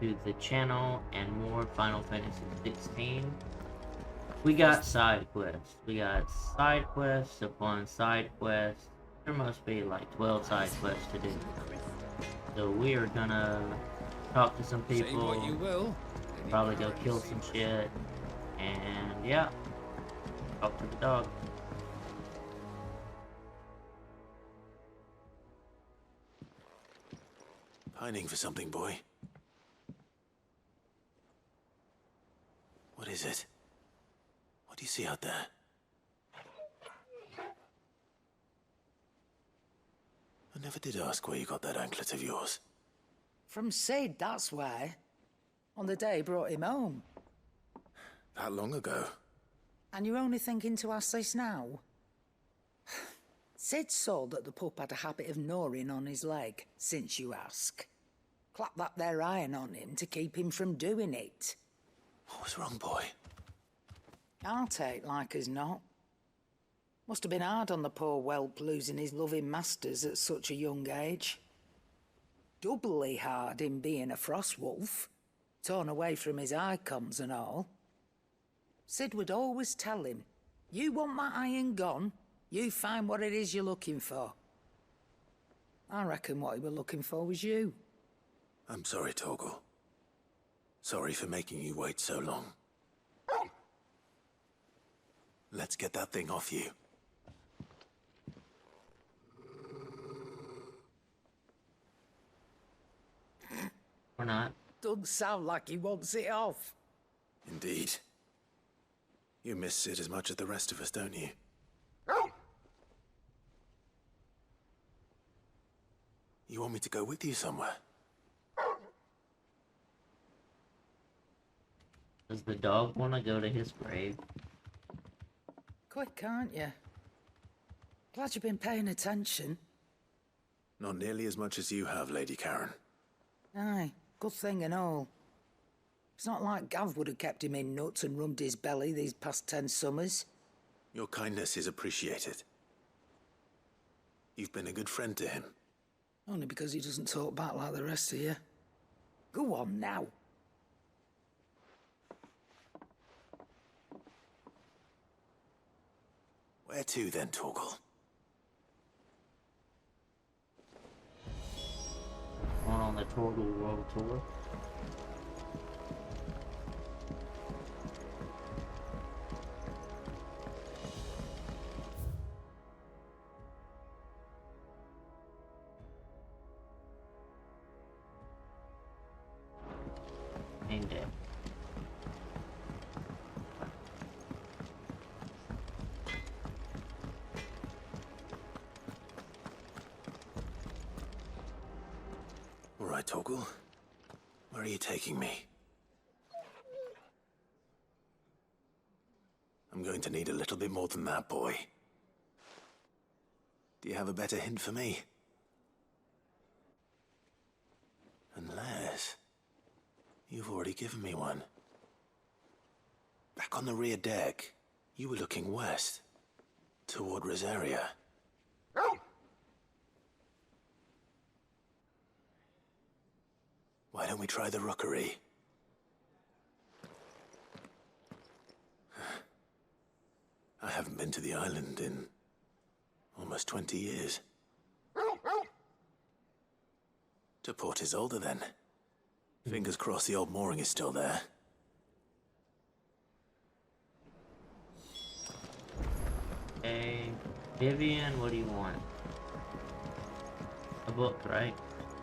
to the channel and more Final Fantasy 16. We got side quests. We got side quests upon side quests. There must be like 12 side quests to do. So we are gonna talk to some people. Say what you will. Probably go kill some shit. And yeah, talk to the dog. Pining for something, boy. What is it? What do you see out there? I never did ask where you got that anklet of yours. From Sid, that's why. On the day he brought him home. That long ago? And you're only thinking to ask this now? Sid saw that the pup had a habit of gnawing on his leg, since you ask. Clap that there iron on him to keep him from doing it. What was wrong, boy? I'll take like as not. Must have been hard on the poor whelp losing his loving masters at such a young age. Doubly hard in being a frost wolf, torn away from his icons and all. Sid would always tell him, you want my iron gone, you find what it is you're looking for. I reckon what he were looking for was you. I'm sorry, Torgal. Sorry for making you wait so long. Let's get that thing off you. Or not. Doesn't sound like he wants it off. Indeed. You miss Sid as much as the rest of us, don't you? You want me to go with you somewhere? Does the dog want to go to his grave? Quick, aren't you? Glad you've been paying attention. Not nearly as much as you have, Lady Karen. Aye, good thing and all. It's not like Gav would have kept him in nuts and rubbed his belly these past 10 summers. Your kindness is appreciated. You've been a good friend to him. Only because he doesn't talk back like the rest of you. Go on now. Where to then, Torgal? On the Torgal World Tour. Aimed it. All right, Torgal. Where are you taking me? I'm going to need a little bit more than that, boy. Do you have a better hint for me? Unless... you've already given me one. Back on the rear deck, you were looking west, toward Rosaria. Why don't we try the rookery? I haven't been to the island in almost 20 years. To Port Isolde, then. Fingers crossed the old mooring is still there. Hey, Vivian, what do you want? A book, right?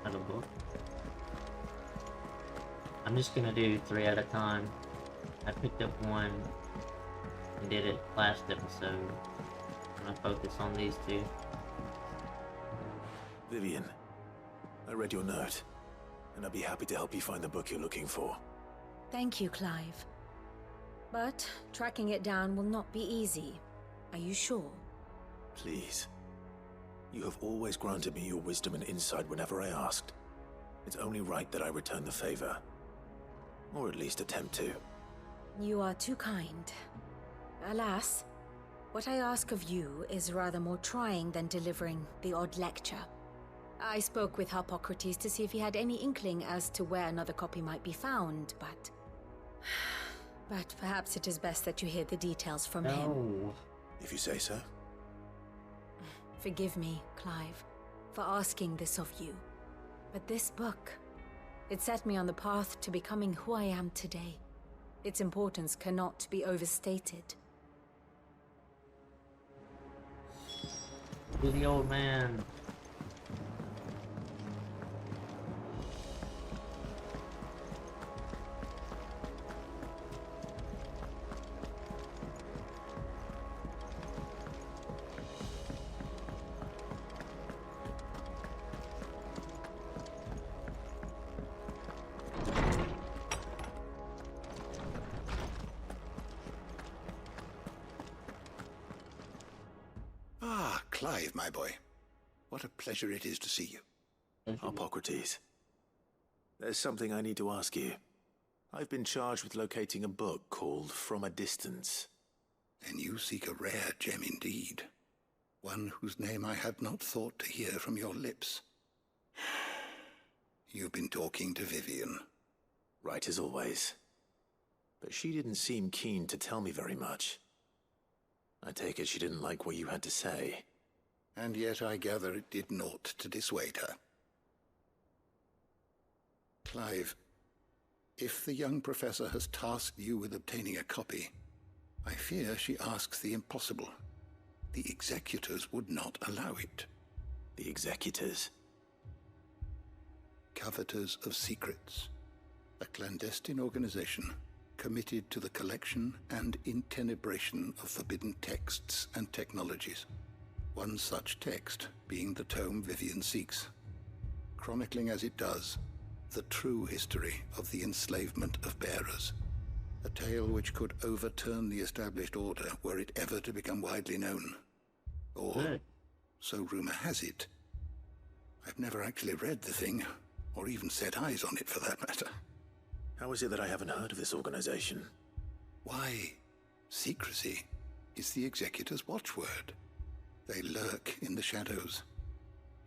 Not a book. I'm just gonna do 3 at a time. I picked up one and did it last episode. I'm gonna focus on these 2. Vivian, I read your note, and I'd be happy to help you find the book you're looking for. Thank you, Clive. But tracking it down will not be easy. Are you sure? Please. You have always granted me your wisdom and insight whenever I asked. It's only right that I return the favor. Or at least attempt to. You are too kind. Alas, what I ask of you is rather more trying than delivering the odd lecture. I spoke with Harpocrates to see if he had any inkling as to where another copy might be found, but... But perhaps it is best that you hear the details from him. No. If you say so. Forgive me, Clive, for asking this of you. But this book, it set me on the path to becoming who I am today. Its importance cannot be overstated. To the old man. Ah, Clive, my boy. What a pleasure it is to see you. Harpocrates. There's something I need to ask you. I've been charged with locating a book called From a Distance. And you seek a rare gem indeed. One whose name I had not thought to hear from your lips. You've been talking to Vivian. Right as always. But she didn't seem keen to tell me very much. I take it she didn't like what you had to say. And yet I gather it did naught to dissuade her. Clive, if the young professor has tasked you with obtaining a copy, I fear she asks the impossible. The executors would not allow it. The executors? Coveters of Secrets. A clandestine organization committed to the collection and intenebration of forbidden texts and technologies. One such text being the tome Vivian seeks, chronicling as it does the true history of the enslavement of bearers. A tale which could overturn the established order were it ever to become widely known. Or, so rumor has it. I've never actually read the thing, or even set eyes on it for that matter. How is it that I haven't heard of this organization? Why, secrecy is the executor's watchword. They lurk in the shadows,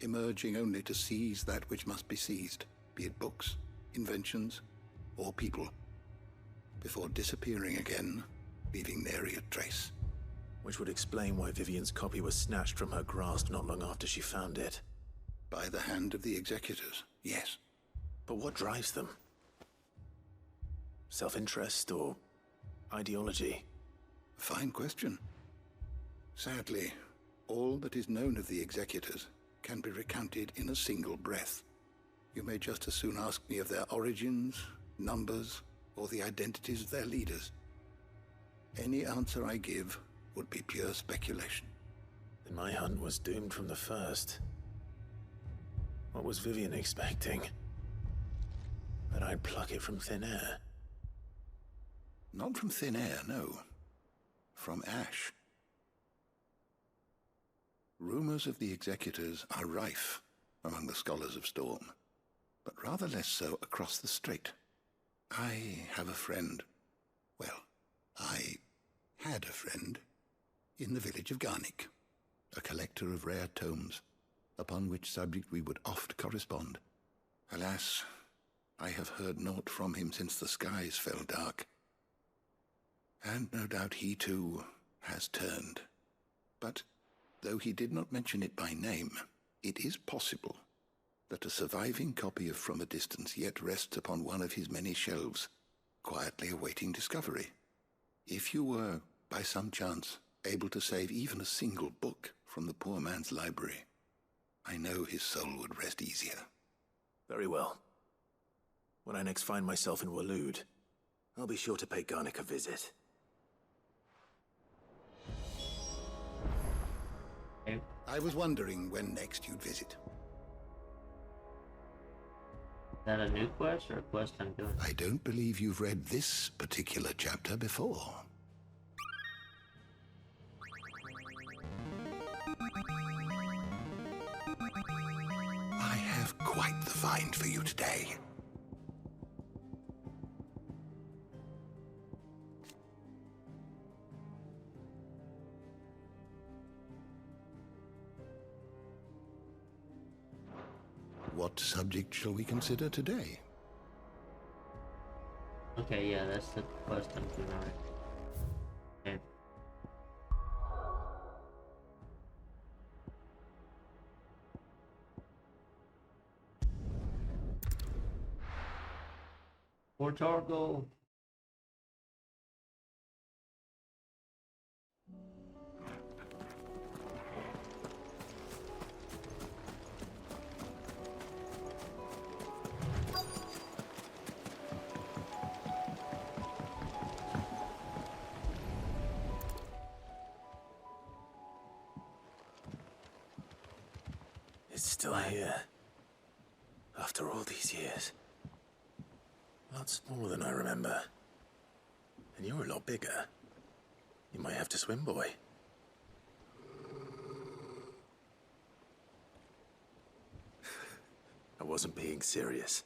emerging only to seize that which must be seized, be it books, inventions, or people, before disappearing again, leaving nary a trace. Which would explain why Vivian's copy was snatched from her grasp not long after she found it. By the hand of the executors, yes. But what drives them? Self-interest or ideology? A fine question. Sadly, all that is known of the executors can be recounted in a single breath. You may just as soon ask me of their origins, numbers, or the identities of their leaders. Any answer I give would be pure speculation. Then my hunt was doomed from the first. What was Vivian expecting? That I'd pluck it from thin air? Not from thin air, no. From ash. Rumors of the executors are rife among the scholars of Storm, but rather less so across the strait. I have a friend. Well, I had a friend in the village of Garnick, a collector of rare tomes, upon which subject we would oft correspond. Alas, I have heard naught from him since the skies fell dark. And no doubt he too has turned. But though he did not mention it by name, it is possible that a surviving copy of From a Distance yet rests upon one of his many shelves, quietly awaiting discovery. If you were, by some chance, able to save even a single book from the poor man's library, I know his soul would rest easier. Very well. When I next find myself in Waloed, I'll be sure to pay Garnick a visit. I was wondering when next you'd visit. Is that a new quest or a quest I'm doing? I don't believe you've read this particular chapter before. I have quite the find for you today. What subject shall we consider today? Okay, yeah, that's the quest I'm doing. Okay. For Torgo. It's still here. After all these years. A lot smaller than I remember. And you're a lot bigger. You might have to swim, boy. I wasn't being serious.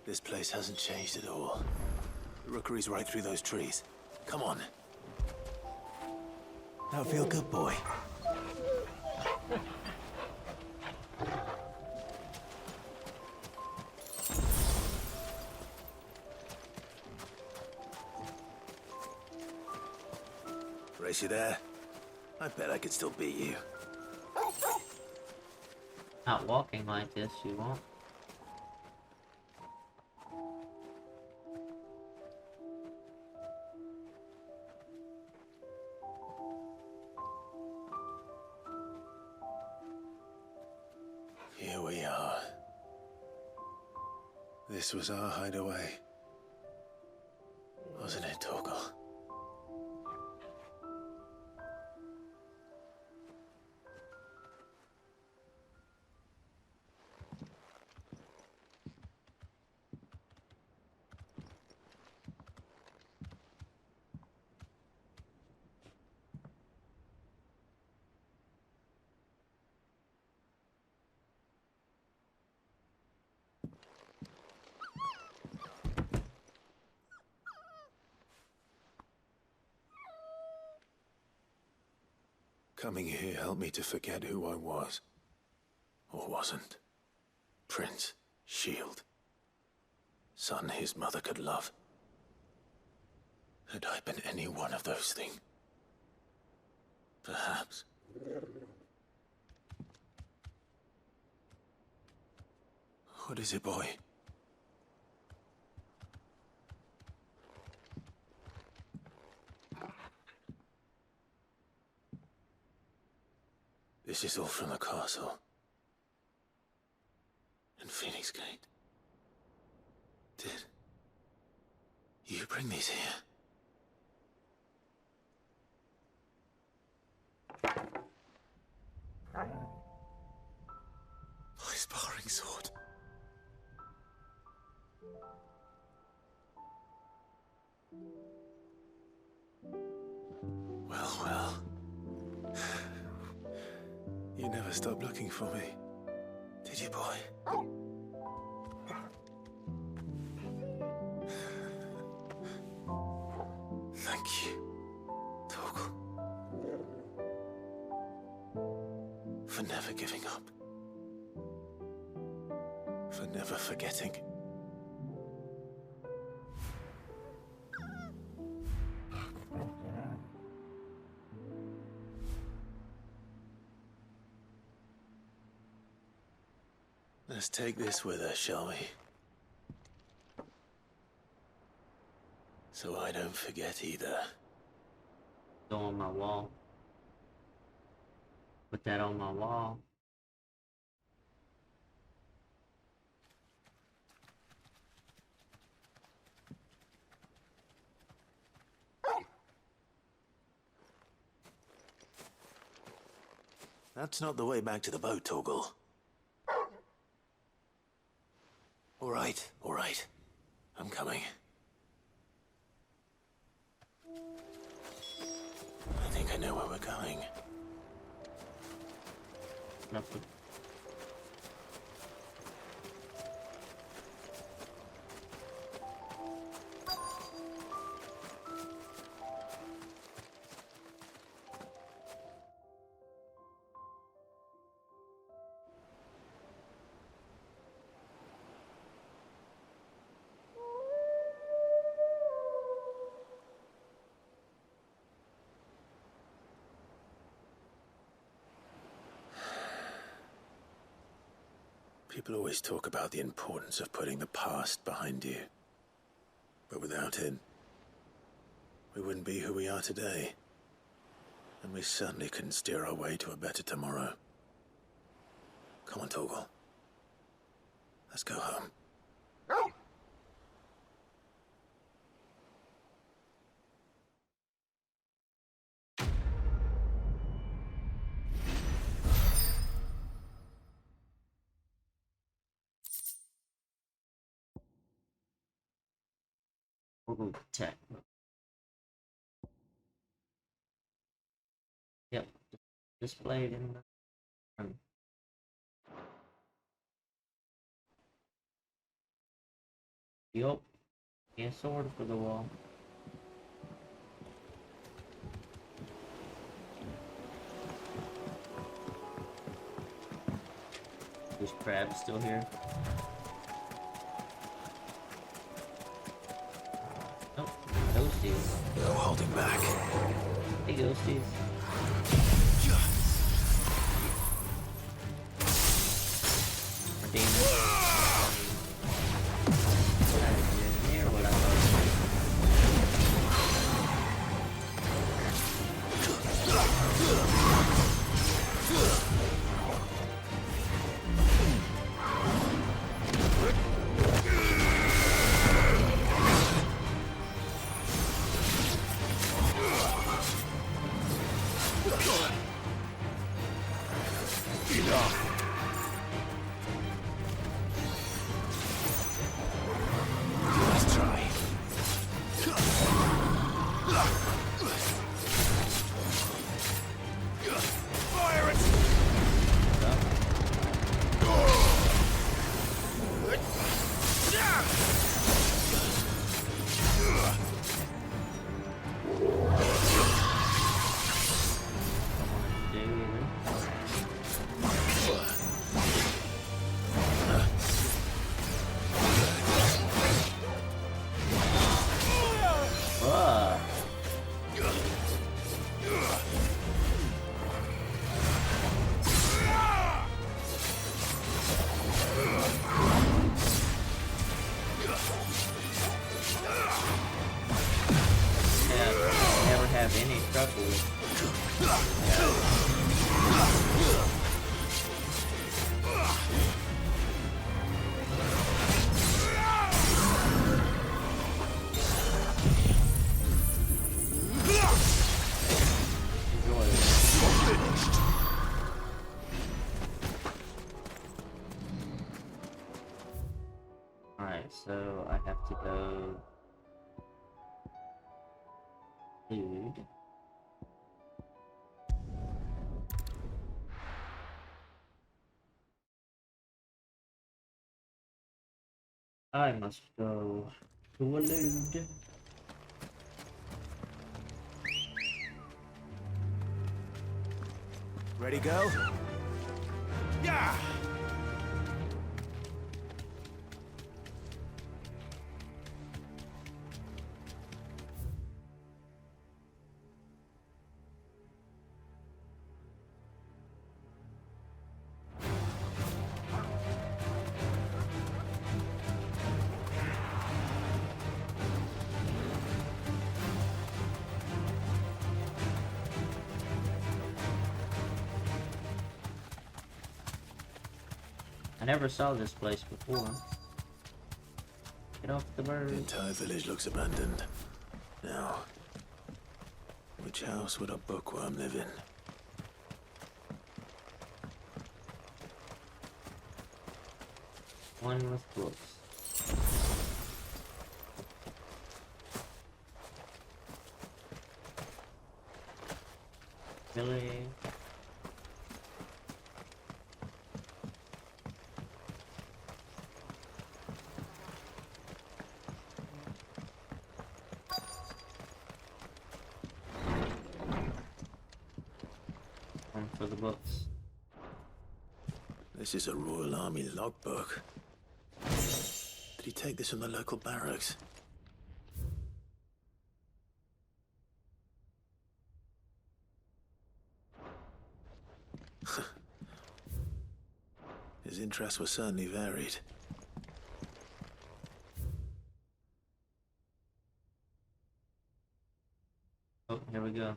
This place hasn't changed at all. The rookery's right through those trees. Come on. That'll feel good, boy. Race you there? I bet I could still beat you. Not walking like this, you won't. Here we are. This was our hideaway. Wasn't it, Torgal? Coming here helped me to forget who I was. Or wasn't. Prince, shield. Son his mother could love. Had I been any one of those things? Perhaps. What is it, boy? This is all from the castle. And Phoenix Gate. Did you bring these here? My sparring sword. Well, well. You never stopped looking for me, did you, boy? Thank you, Torgal. For never giving up. For never forgetting. Let's take this with us, shall we? So I don't forget either. Go on my wall. Put that on my wall. That's not the way back to the boat, Torgal. All right, all right. I'm coming. I think I know where we're going. Nothing. People always talk about the importance of putting the past behind you. But without it, we wouldn't be who we are today. And we certainly couldn't steer our way to a better tomorrow. Come on, Torgal. Let's go home. We'll go tech. Yep. Displayed in the front. Yup. Yeah, sword for the wall. This crab's still here. Oh, ghosties. No holding back. Hey, ghosties. Or demons. Near what I was. Let's try. Fire it! Never have any trouble with. Alright, so I have to go food. I must go to a lewd. Ready, go? Yeah! I never saw this place before. Get off the The bird. entire village looks abandoned. Now, which house would a bookworm live in? One with books. Really? One for the books. This is a Royal Army logbook. Did he take this from the local barracks? His interests were certainly varied. Oh, here we go.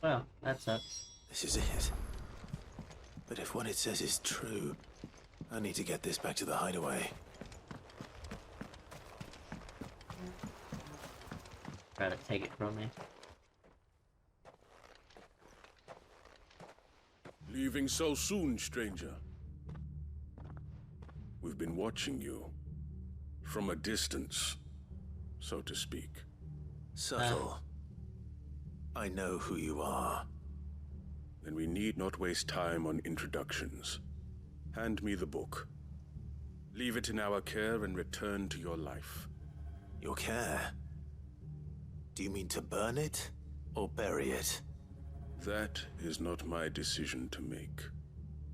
Well, that sucks. This is it. But if what it says is true, I need to get this back to the hideaway. Try to take it from me. Leaving so soon, stranger? We've been watching you. From a distance, so to speak. Subtle. I know who you are. Then we need not waste time on introductions. Hand me the book. Leave it in our care and return to your life. Your care? Do you mean to burn it or bury it? That is not my decision to make.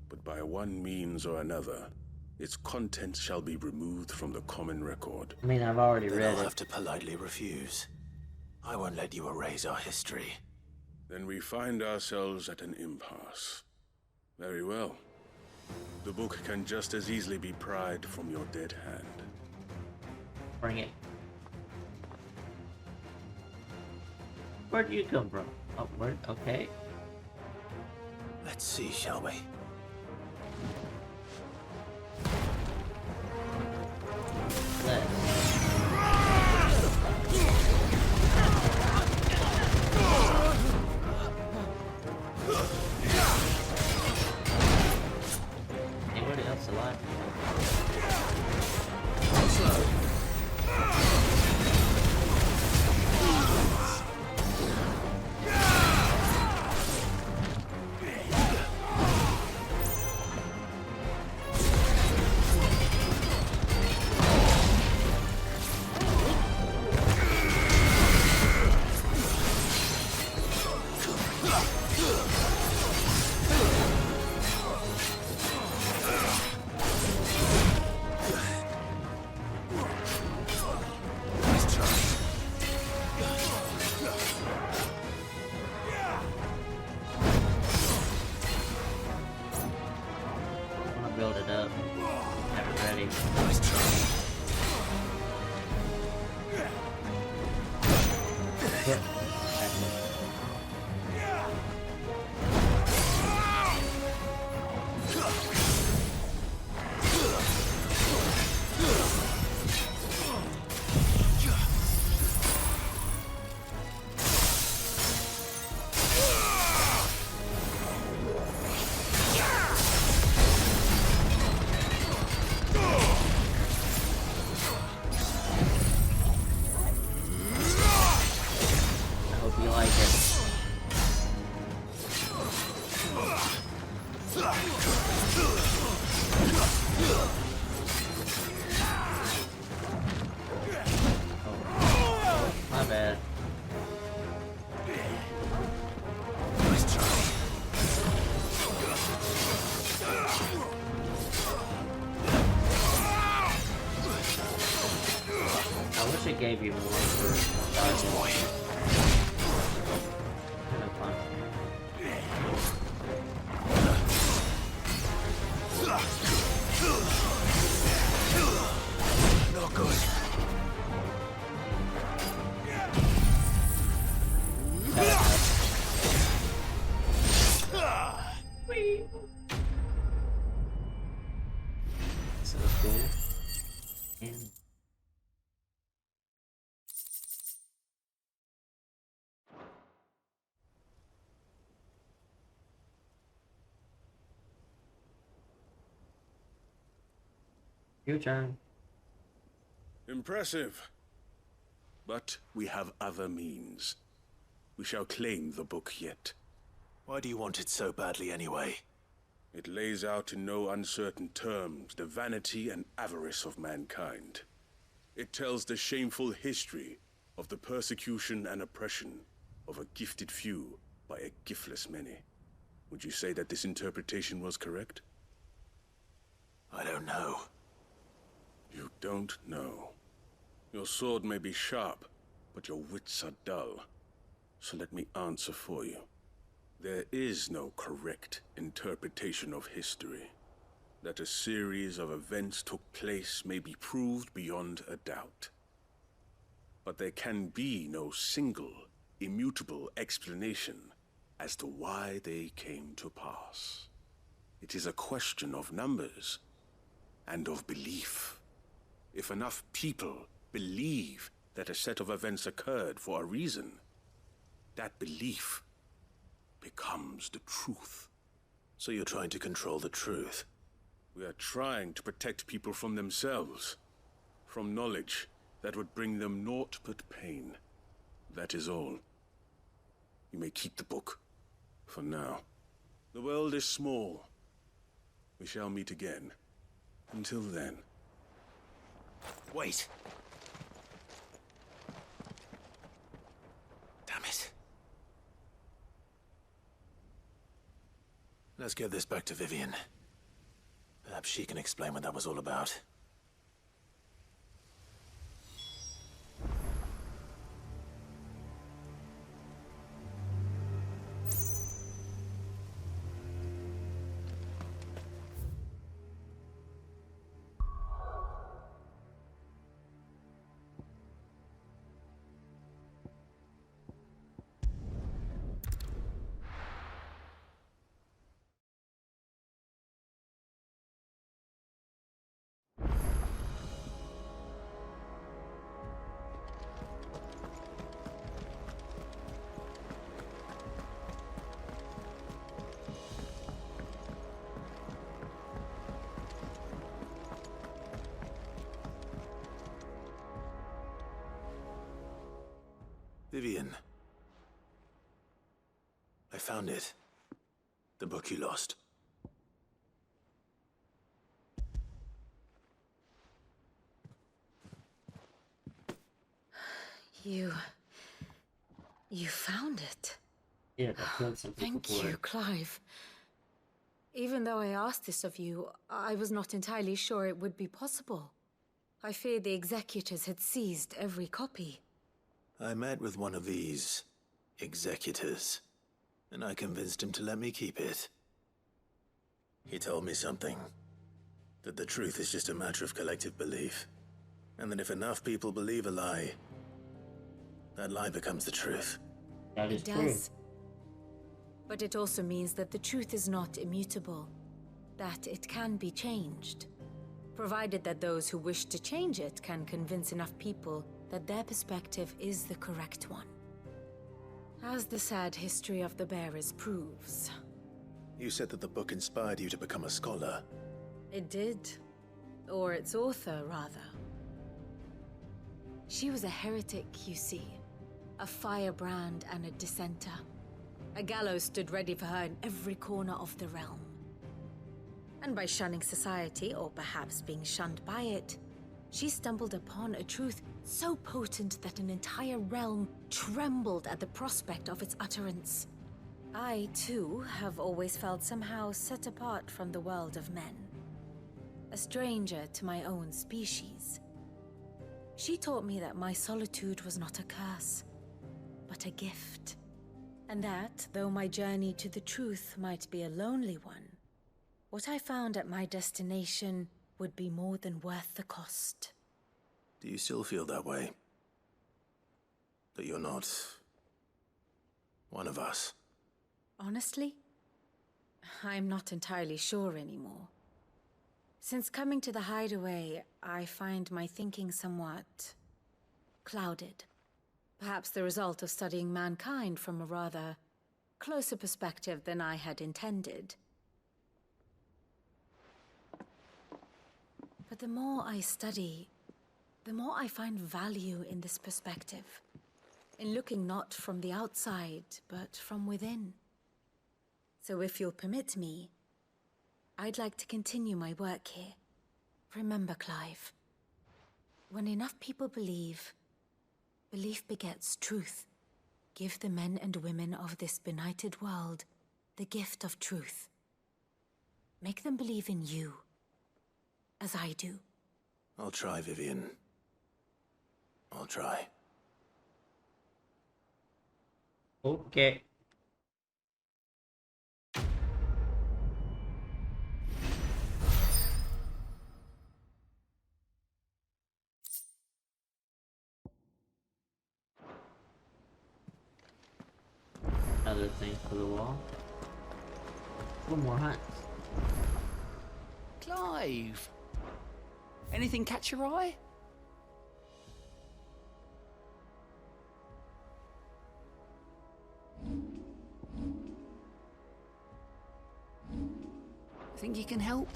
But by one means or another, its contents shall be removed from the common record. I mean, I've already Then read I'll it. have to politely refuse. I won't let you erase our history. Then we find ourselves at an impasse. Very well. The book can just as easily be pried from your dead hand. Bring it. Where'd you come from? Oh, where? Okay. Let's see, shall we? Let's. Anybody else alive? I'm gonna build it up. Have it ready. Yep. That's it. gave you more for Thanks, boy. kind of fun. Not good. So cool. And your turn. Impressive. But we have other means. We shall claim the book yet. Why do you want it so badly anyway? It lays out in no uncertain terms the vanity and avarice of mankind. It tells the shameful history of the persecution and oppression of a gifted few by a giftless many. Would you say that this interpretation was correct? I don't know. You don't know. Your sword may be sharp, but your wits are dull. So let me answer for you. There is no correct interpretation of history. That a series of events took place may be proved beyond a doubt. But there can be no single, immutable explanation as to why they came to pass. It is a question of numbers and of belief. If enough people believe that a set of events occurred for a reason, that belief becomes the truth. So you're trying to control the truth? We are trying to protect people from themselves, from knowledge that would bring them naught but pain. That is all. You may keep the book, for now. The world is small. We shall meet again. Until then. Wait. Damn it. Let's get this back to Vivian. Perhaps she can explain what that was all about. Vivian. I found it. The book you lost. You found it. Yeah, that killed some people Thank for you, it. Clive. Even though I asked this of you, I was not entirely sure it would be possible. I feared the executors had seized every copy. I met with one of these executors, and I convinced him to let me keep it. He told me something. That the truth is just a matter of collective belief. And that if enough people believe a lie, that lie becomes the truth. That is It true. does. But it also means that the truth is not immutable. That it can be changed. Provided that those who wish to change it can convince enough people that their perspective is the correct one. As the sad history of the bearers proves. You said that the book inspired you to become a scholar. It did. Or its author, rather. She was a heretic, you see. A firebrand and a dissenter. A gallows stood ready for her in every corner of the realm. And by shunning society, or perhaps being shunned by it, she stumbled upon a truth so potent that an entire realm trembled at the prospect of its utterance. I, too, have always felt somehow set apart from the world of men. A stranger to my own species. She taught me that my solitude was not a curse, but a gift. And that, though my journey to the truth might be a lonely one, what I found at my destination would be more than worth the cost. Do you still feel that way? That you're not one of us? Honestly, I'm not entirely sure anymore. Since coming to the hideaway, I find my thinking somewhat clouded. Perhaps the result of studying mankind from a rather closer perspective than I had intended. But the more I study, the more I find value in this perspective. In looking not from the outside, but from within. So if you'll permit me, I'd like to continue my work here. Remember, Clive, when enough people believe, belief begets truth. Give the men and women of this benighted world the gift of truth. Make them believe in you, as I do. I'll try, Vivian. I'll try. Okay. Other things for the wall. One more hunts. Clive! Anything catch your eye? Think you can help?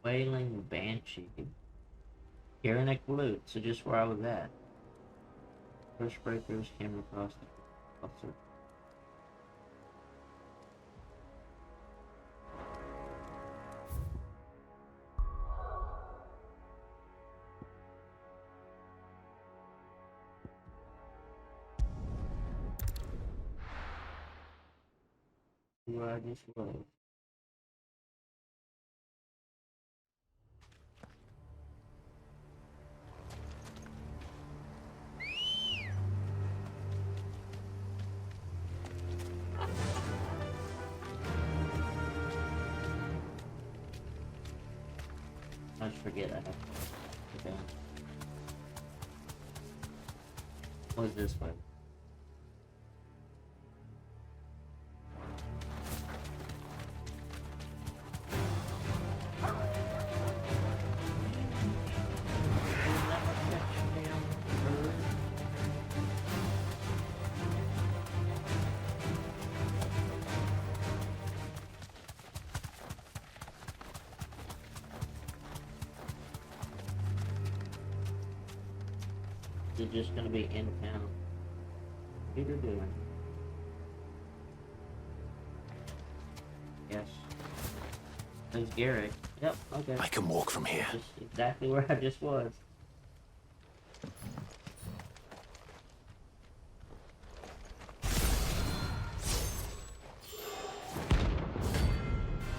Wailing Banshee. Garanek Blue, so just where I was at. First breakers came across the officer. Where I just was. I just forget I have to put down. What's this way? Is it just gonna be in town? What are you doing? Yes. There's Garrett. Yep, okay. I can walk from here. Just exactly where I just was.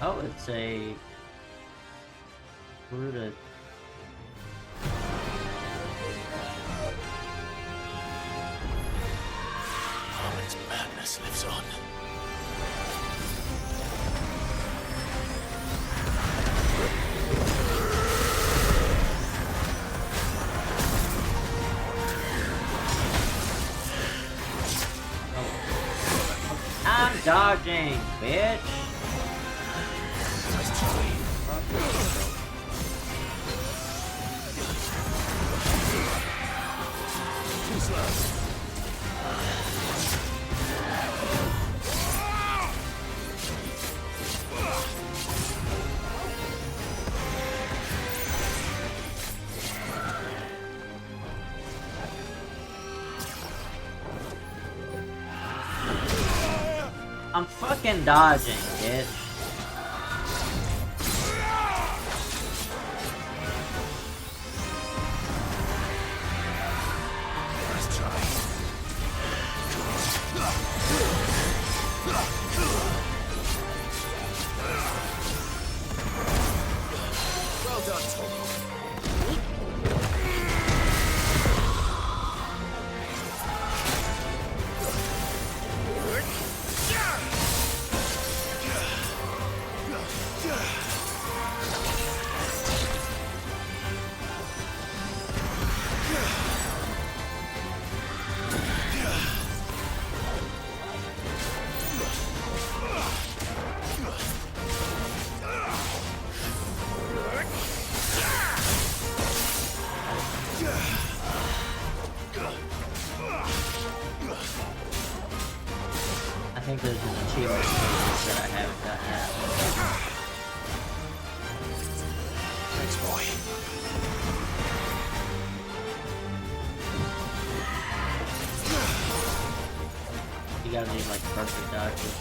Oh, it's a... Bruta. Harlan's madness lives on. I'm dodging, bitch! Too slow. I'm fucking dodging, bitch. Let's try. think there's an achievement that I haven't got yet. Thanks, boy. You gotta need like perfect dodges.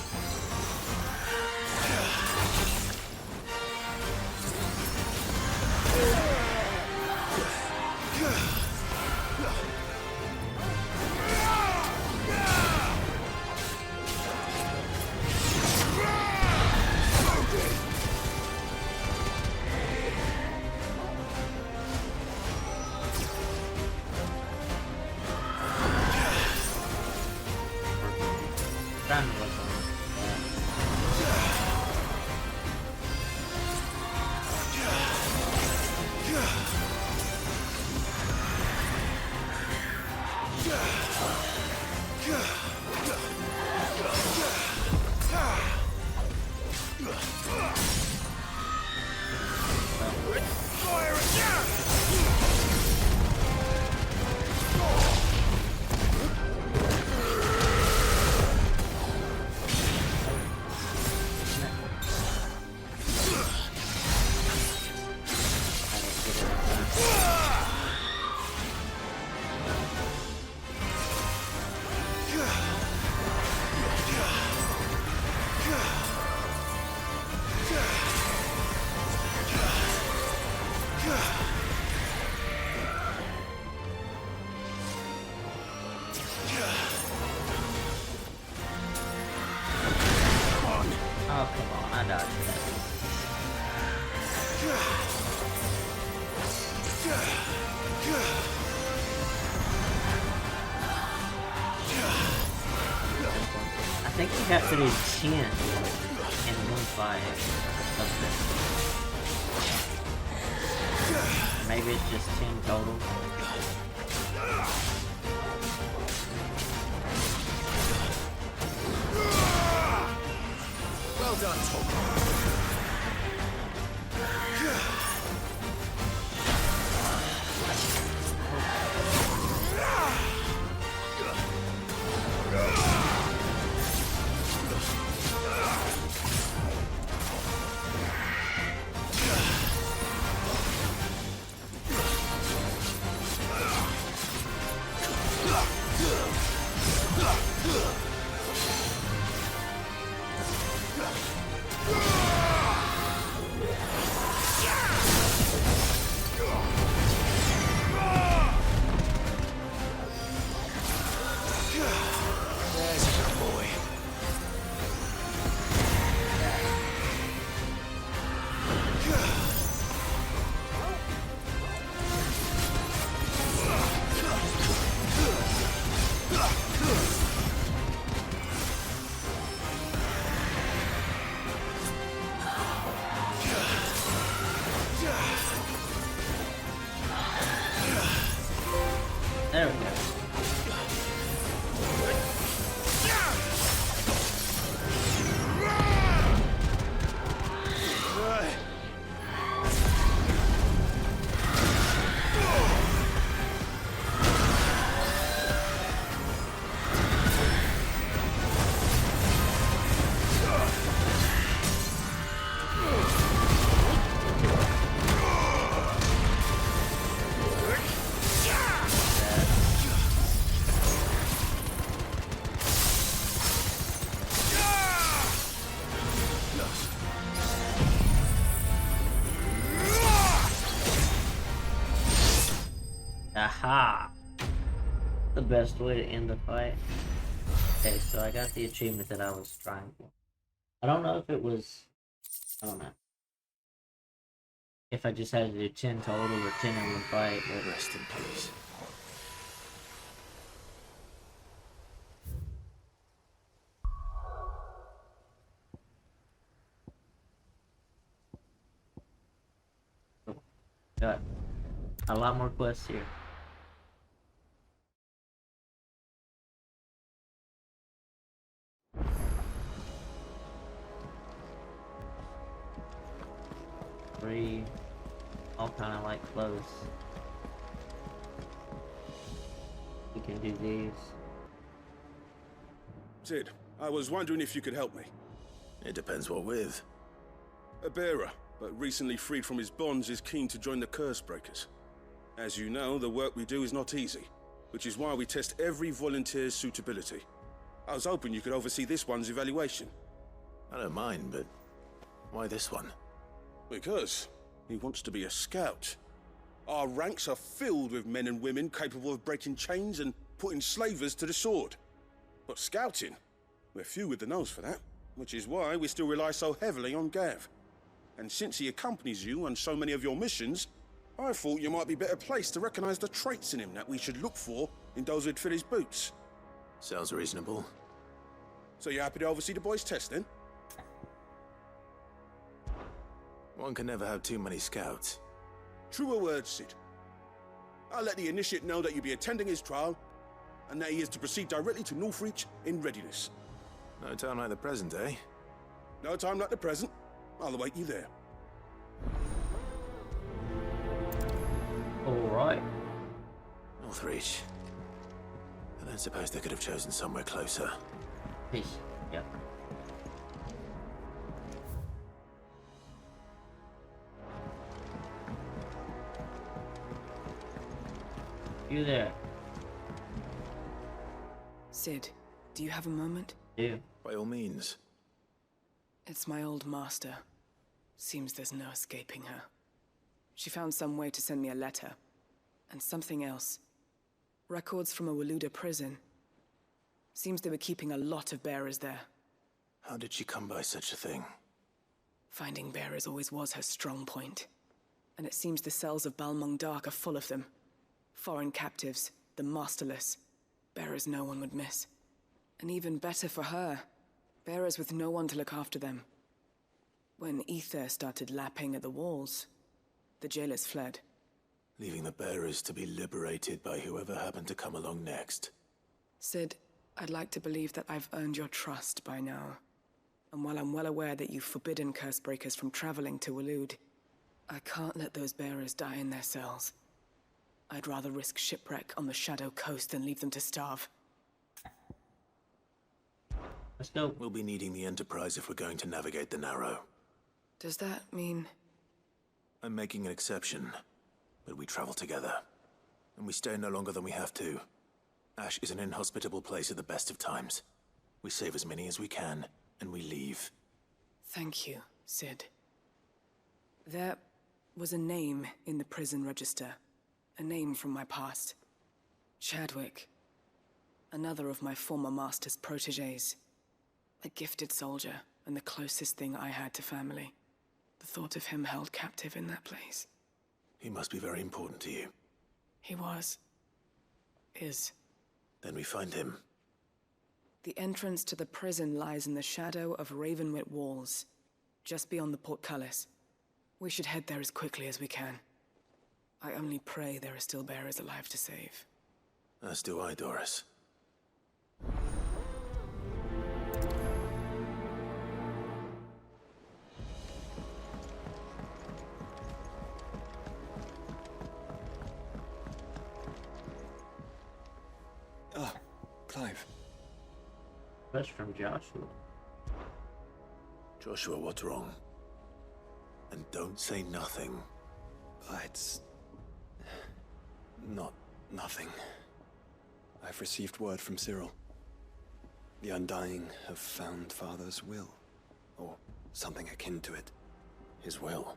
Trying to look on Oh, come on, I dodged that. I think you have to do 10 in one fight or something. Maybe it's just 10 total. Well done, Tom. There we go. Aha! The best way to end the fight. Okay, so I got the achievement that I was trying for. I don't know if it was... I don't know. If I just had to do 10 total or 10 in one fight, but... Rest in peace. Got a lot more quests here. Three, all kind of like close. We can do these. Sid, I was wondering if you could help me. It depends what with. A bearer, but recently freed from his bonds, is keen to join the Curse Breakers. As you know, the work we do is not easy, which is why we test every volunteer's suitability. I was hoping you could oversee this one's evaluation. I don't mind, but why this one? Because he wants to be a scout. Our ranks are filled with men and women capable of breaking chains and putting slavers to the sword. But scouting? We're few with the nose for that, which is why we still rely so heavily on Gav. And since he accompanies you on so many of your missions, I thought you might be better placed to recognize the traits in him that we should look for in those who'd fill his boots. Sounds reasonable. So you're happy to oversee the boys' test, then? One can never have too many scouts. Truer words, Sid. I'll let the initiate know that you'll be attending his trial, and that he is to proceed directly to Northreach in readiness. No time like the present, eh? No time like the present. I'll await you there. Alright. Northreach. I don't suppose they could have chosen somewhere closer. Peace. Yep. You there? Sid, do you have a moment? Yeah. By all means. It's my old master. Seems there's no escaping her. She found some way to send me a letter. And something else. Records from a Waluda prison. Seems they were keeping a lot of bearers there. How did she come by such a thing? Finding bearers always was her strong point. And it seems the cells of Balmung Dark are full of them. Foreign captives, the masterless. Bearers no one would miss. And even better for her, bearers with no one to look after them. When ether started lapping at the walls, the jailers fled. Leaving the bearers to be liberated by whoever happened to come along next. Sid, I'd like to believe that I've earned your trust by now. And while I'm well aware that you've forbidden curse breakers from traveling to Waloed, I can't let those bearers die in their cells. I'd rather risk shipwreck on the Shadow Coast than leave them to starve. Let's go. We'll be needing the Enterprise if we're going to navigate the Narrow. Does that mean... I'm making an exception, but we travel together. And we stay no longer than we have to. Ash is an inhospitable place at the best of times. We save as many as we can, and we leave. Thank you, Sid. There was a name in the prison register. A name from my past. Chadwick. Another of my former master's protégés. A gifted soldier, and the closest thing I had to family. The thought of him held captive in that place. He must be very important to you. He was. Is. Then we find him. The entrance to the prison lies in the shadow of Ravenwit Walls, just beyond the portcullis. We should head there as quickly as we can. I only pray there are still bearers alive to save. As do I, Doris. Ah, Clive. That's from Joshua. Joshua, what's wrong? And don't say nothing. It's... not nothing. I've received word from Cyril. The Undying have found Father's will. Or something akin to it. His will?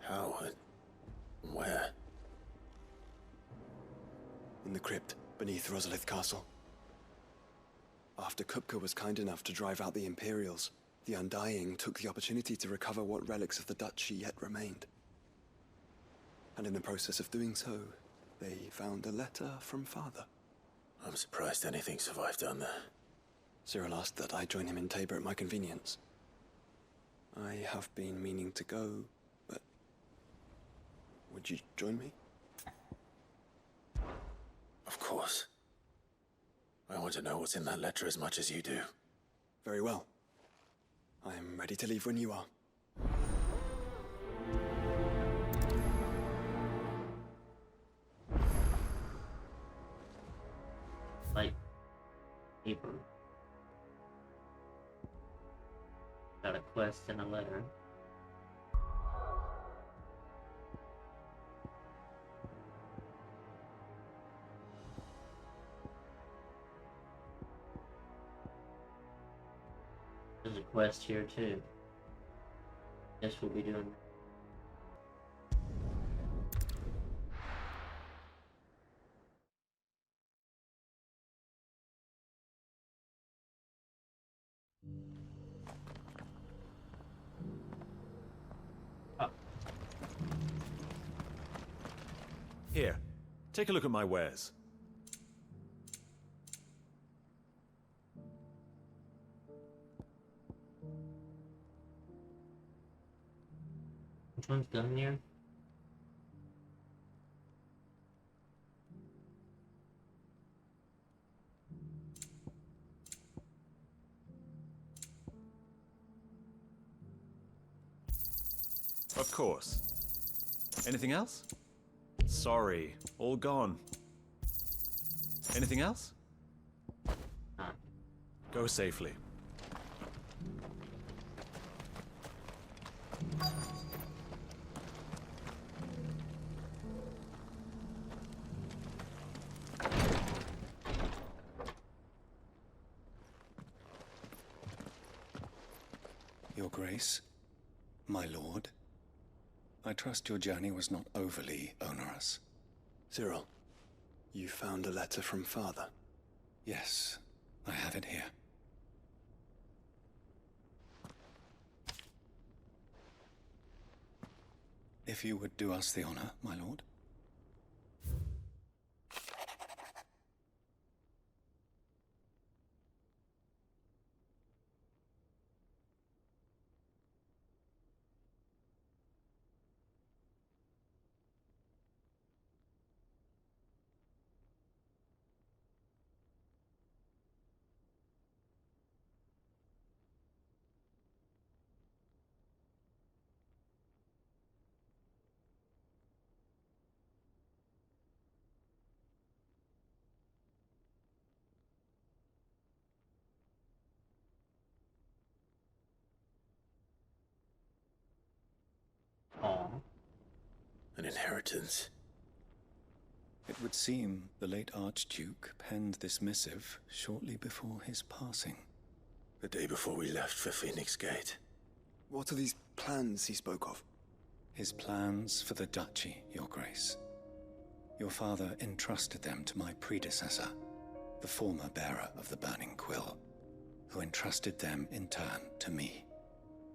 How? Where? In the crypt beneath Rosalith Castle. After Kupka was kind enough to drive out the Imperials, the Undying took the opportunity to recover what relics of the Duchy yet remained. And in the process of doing so, they found a letter from Father. I'm surprised anything survived down there. Cyril asked that I join him in Tabor at my convenience. I have been meaning to go, but... would you join me? Of course. I want to know what's in that letter as much as you do. Very well. I am ready to leave when you are. Like, paper. Got a quest and a letter. There's a quest here too. Guess we'll be doing. Here, take a look at my wares. Which one's Gungnir? Of course. Anything else? Sorry, all gone. Anything else? Ah. Go safely. Your Grace, my lord, I trust your journey was not overly onerous. Cyril, you found a letter from Father? Yes, I have it here. If you would do us the honor, my lord. Aw. An inheritance. It would seem the late Archduke penned this missive shortly before his passing. The day before we left for Phoenix Gate. What are these plans he spoke of? His plans for the duchy, Your Grace. Your father entrusted them to my predecessor, the former bearer of the Burning Quill, who entrusted them in turn to me.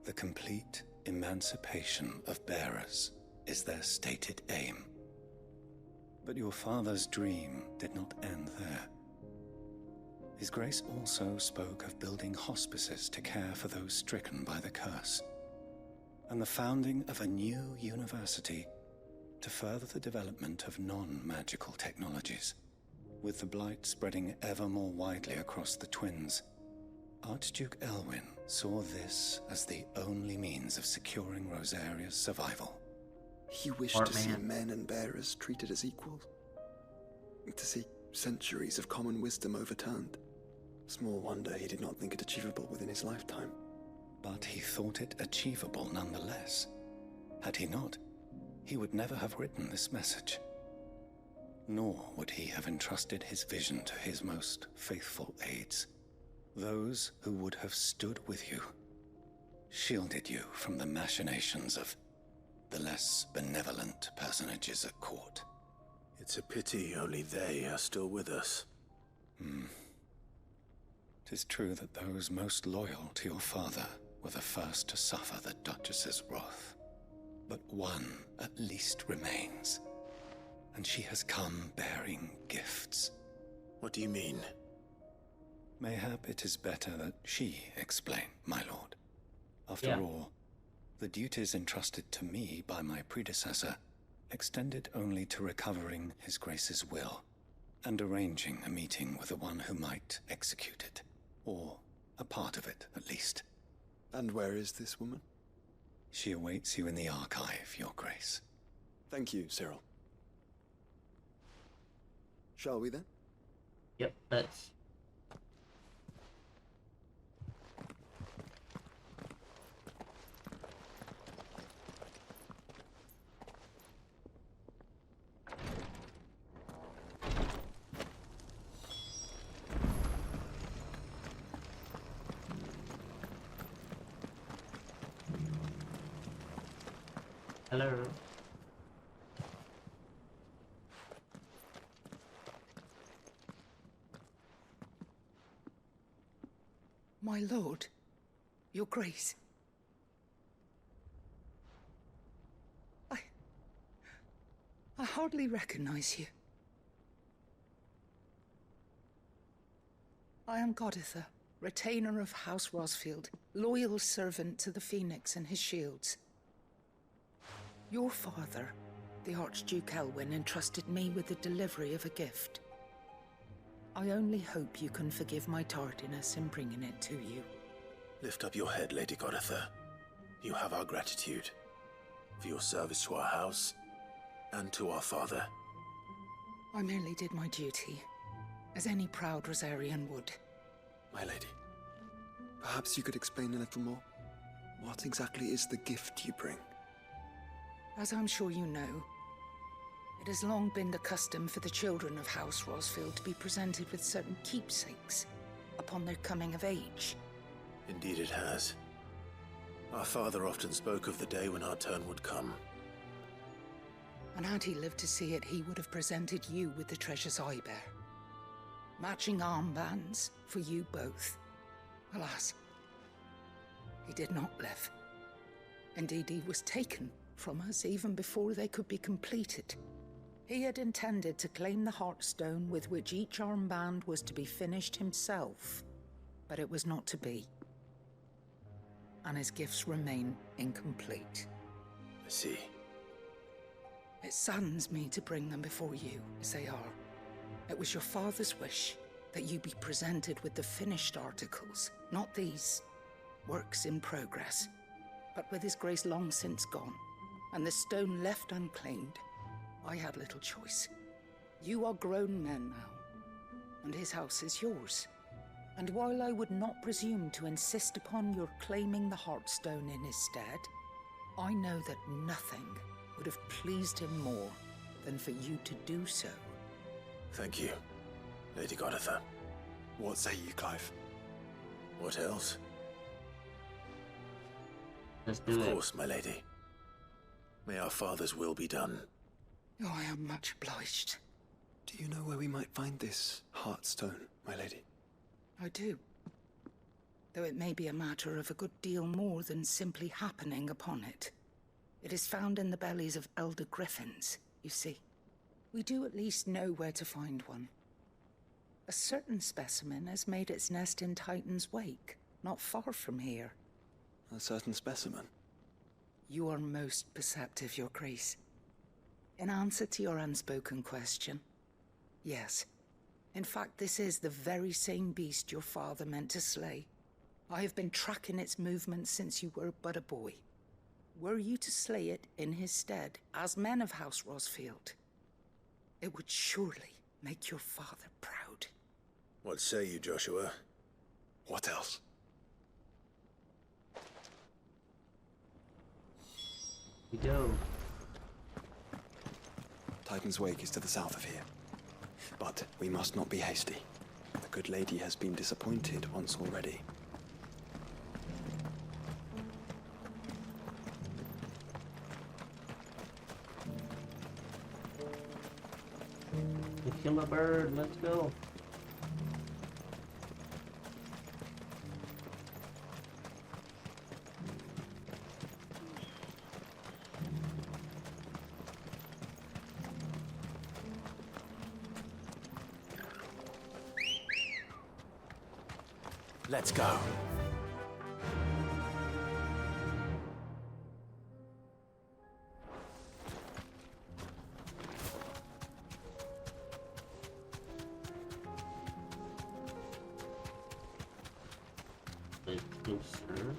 The complete emancipation of bearers is their stated aim. But your father's dream did not end there. His Grace also spoke of building hospices to care for those stricken by the curse, and the founding of a new university to further the development of non-magical technologies. With the blight spreading ever more widely across the Twins, Archduke Elwyn saw this as the only means of securing Rosaria's survival. He wished Smart to see man. men and bearers treated as equals. To see centuries of common wisdom overturned. Small wonder he did not think it achievable within his lifetime. But he thought it achievable nonetheless. Had he not, he would never have written this message. Nor would he have entrusted his vision to his most faithful aides, those who would have stood with you, shielded you from the machinations of the less benevolent personages at court. It's a pity only they are still with us. 'Tis true that those most loyal to your father were the first to suffer the Duchess's wrath. But one at least remains, and she has come bearing gifts. What do you mean? Mayhap it is better that she explain, my lord. After Yeah. all, the duties entrusted to me by my predecessor extended only to recovering His Grace's will and arranging a meeting with the one who might execute it, or a part of it at least. And where is this woman? She awaits you in the archive, Your Grace. Thank you, Cyril. Shall we then? Yep, that's Hello. My lord, your grace. I hardly recognize you. I am Goditha, retainer of House Rosfield, loyal servant to the Phoenix and his shields. Your father, the Archduke Elwyn, entrusted me with the delivery of a gift. I only hope you can forgive my tardiness in bringing it to you. Lift up your head, Lady Goditha. You have our gratitude for your service to our house and to our father. I merely did my duty, as any proud Rosarian would. My lady, perhaps you could explain a little more? What exactly is the gift you bring? As I'm sure you know, it has long been the custom for the children of House Rosfield to be presented with certain keepsakes upon their coming of age. Indeed it has. Our father often spoke of the day when our turn would come. And had he lived to see it, he would have presented you with the treasures I bear. Matching armbands for you both. Alas, he did not live. Indeed, he was taken from us even before they could be completed. He had intended to claim the Heartstone with which each armband was to be finished himself, but it was not to be. And his gifts remain incomplete. I see. It saddens me to bring them before you, as they are. It was your father's wish that you be presented with the finished articles, not these works in progress. But with his grace long since gone, and the stone left unclaimed, I had little choice. You are grown men now, and his house is yours. And while I would not presume to insist upon your claiming the Heartstone in his stead, I know that nothing would have pleased him more than for you to do so. Thank you, Lady Goditha. What say you, Clive? What else? Let's do Of it. course, my lady. May our father's will be done. Oh, I am much obliged. Do you know where we might find this Heartstone, my lady? I do. Though it may be a matter of a good deal more than simply happening upon it. It is found in the bellies of elder griffins, you see. We do at least know where to find one. A certain specimen has made its nest in Titan's Wake, not far from here. A certain specimen? You are most perceptive, Your Grace. In answer to your unspoken question, yes. In fact, this is the very same beast your father meant to slay. I have been tracking its movements since you were but a boy. Were you to slay it in his stead, as men of House Rosfield, it would surely make your father proud. What say you, Joshua? What else? We go. Titan's Wake is to the south of here. But we must not be hasty. The good lady has been disappointed once already. To kill a bird, let's go. Let's go. Let's go, sir.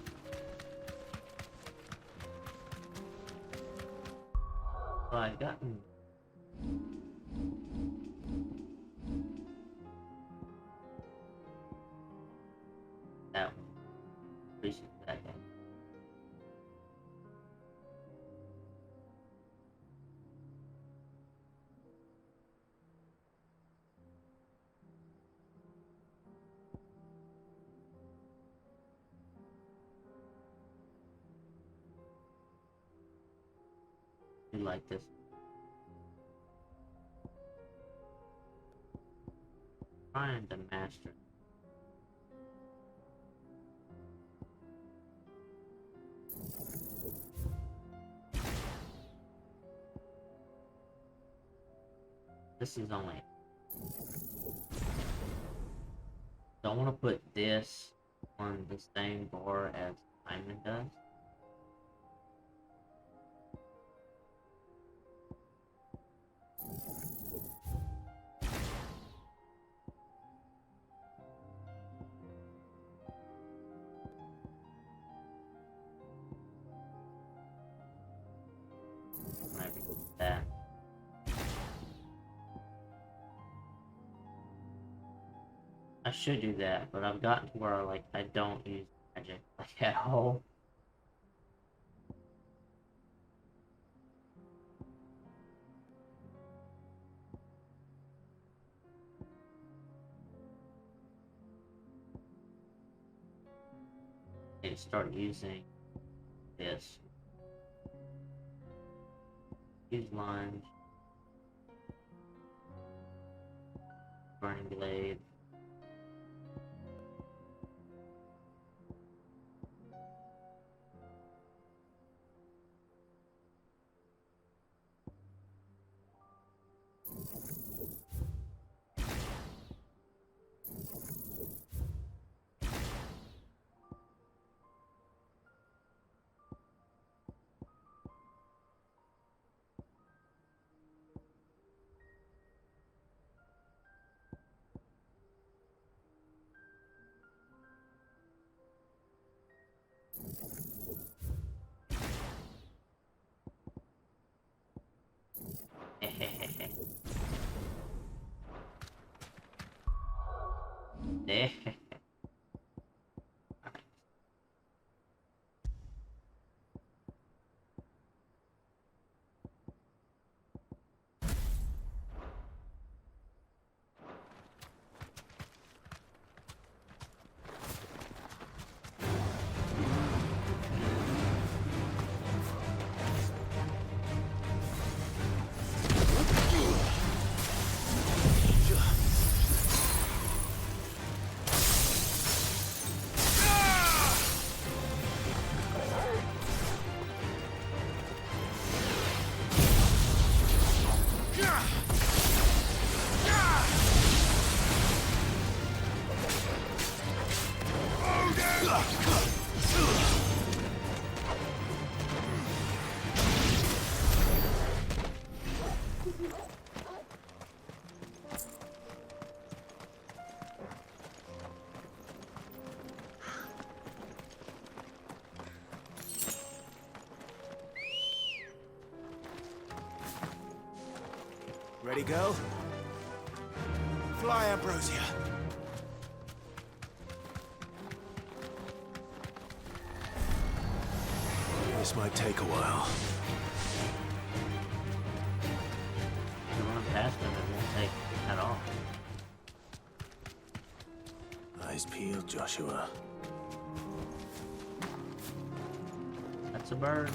What I gotten? That one. Appreciate that guy. do like this. Trying to master. This is only. Don't want to put this on the same bar as Simon does. Maybe that. I should do that, but I've gotten to where like I don't use magic like at all. I need to start using this. Use lunge. Burning blade. Ready, go? Fly, Ambrosia. This might take a while. To run past them, it won't take at all. Eyes peeled, Joshua. That's a bird.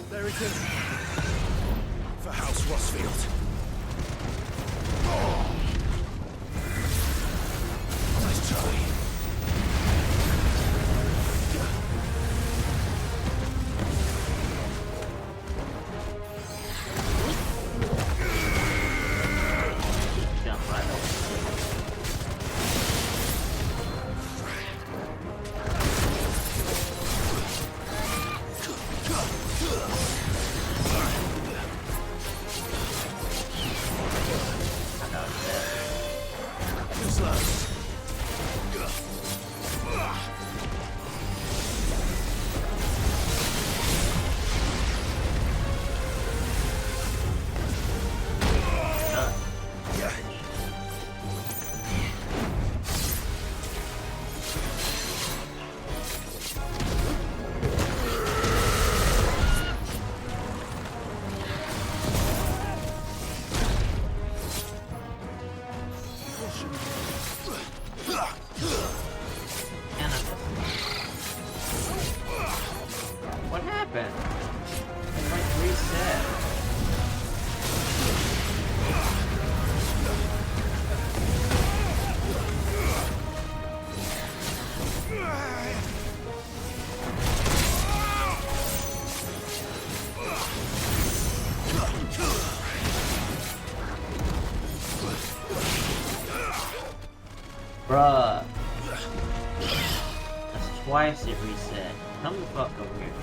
There it is. For House Rossfield. Oh. Nice try. Jump right over. What happened? It like reset. Bruh. That's twice it reset. Come the fuck over here.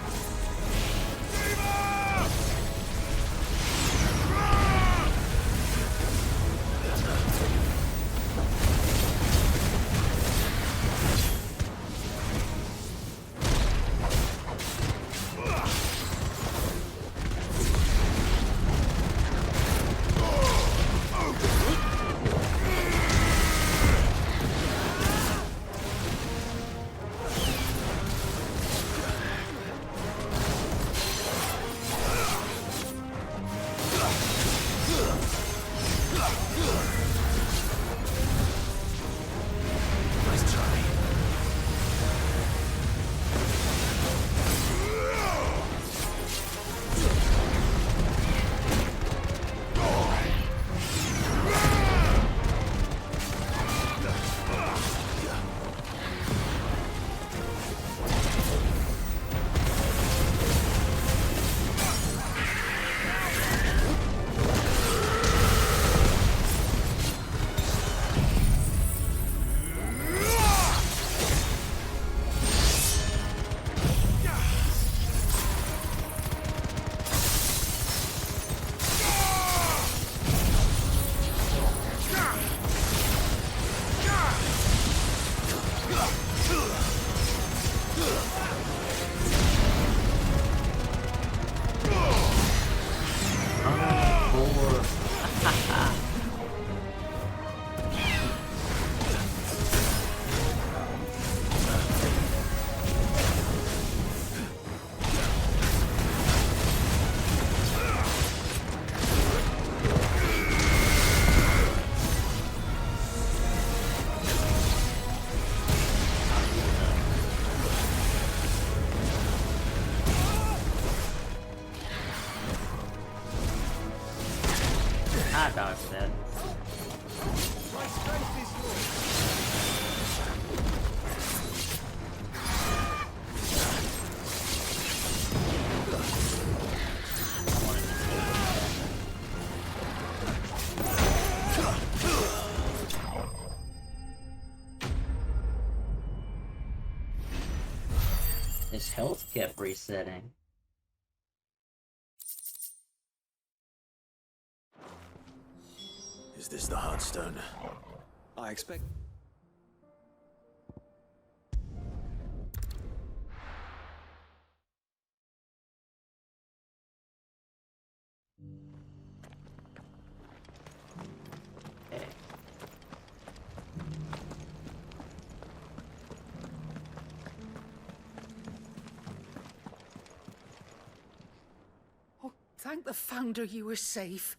I dodged that. His health kept resetting. Is this the Heartstone? I expect... Okay. Oh, thank the Founder you were safe.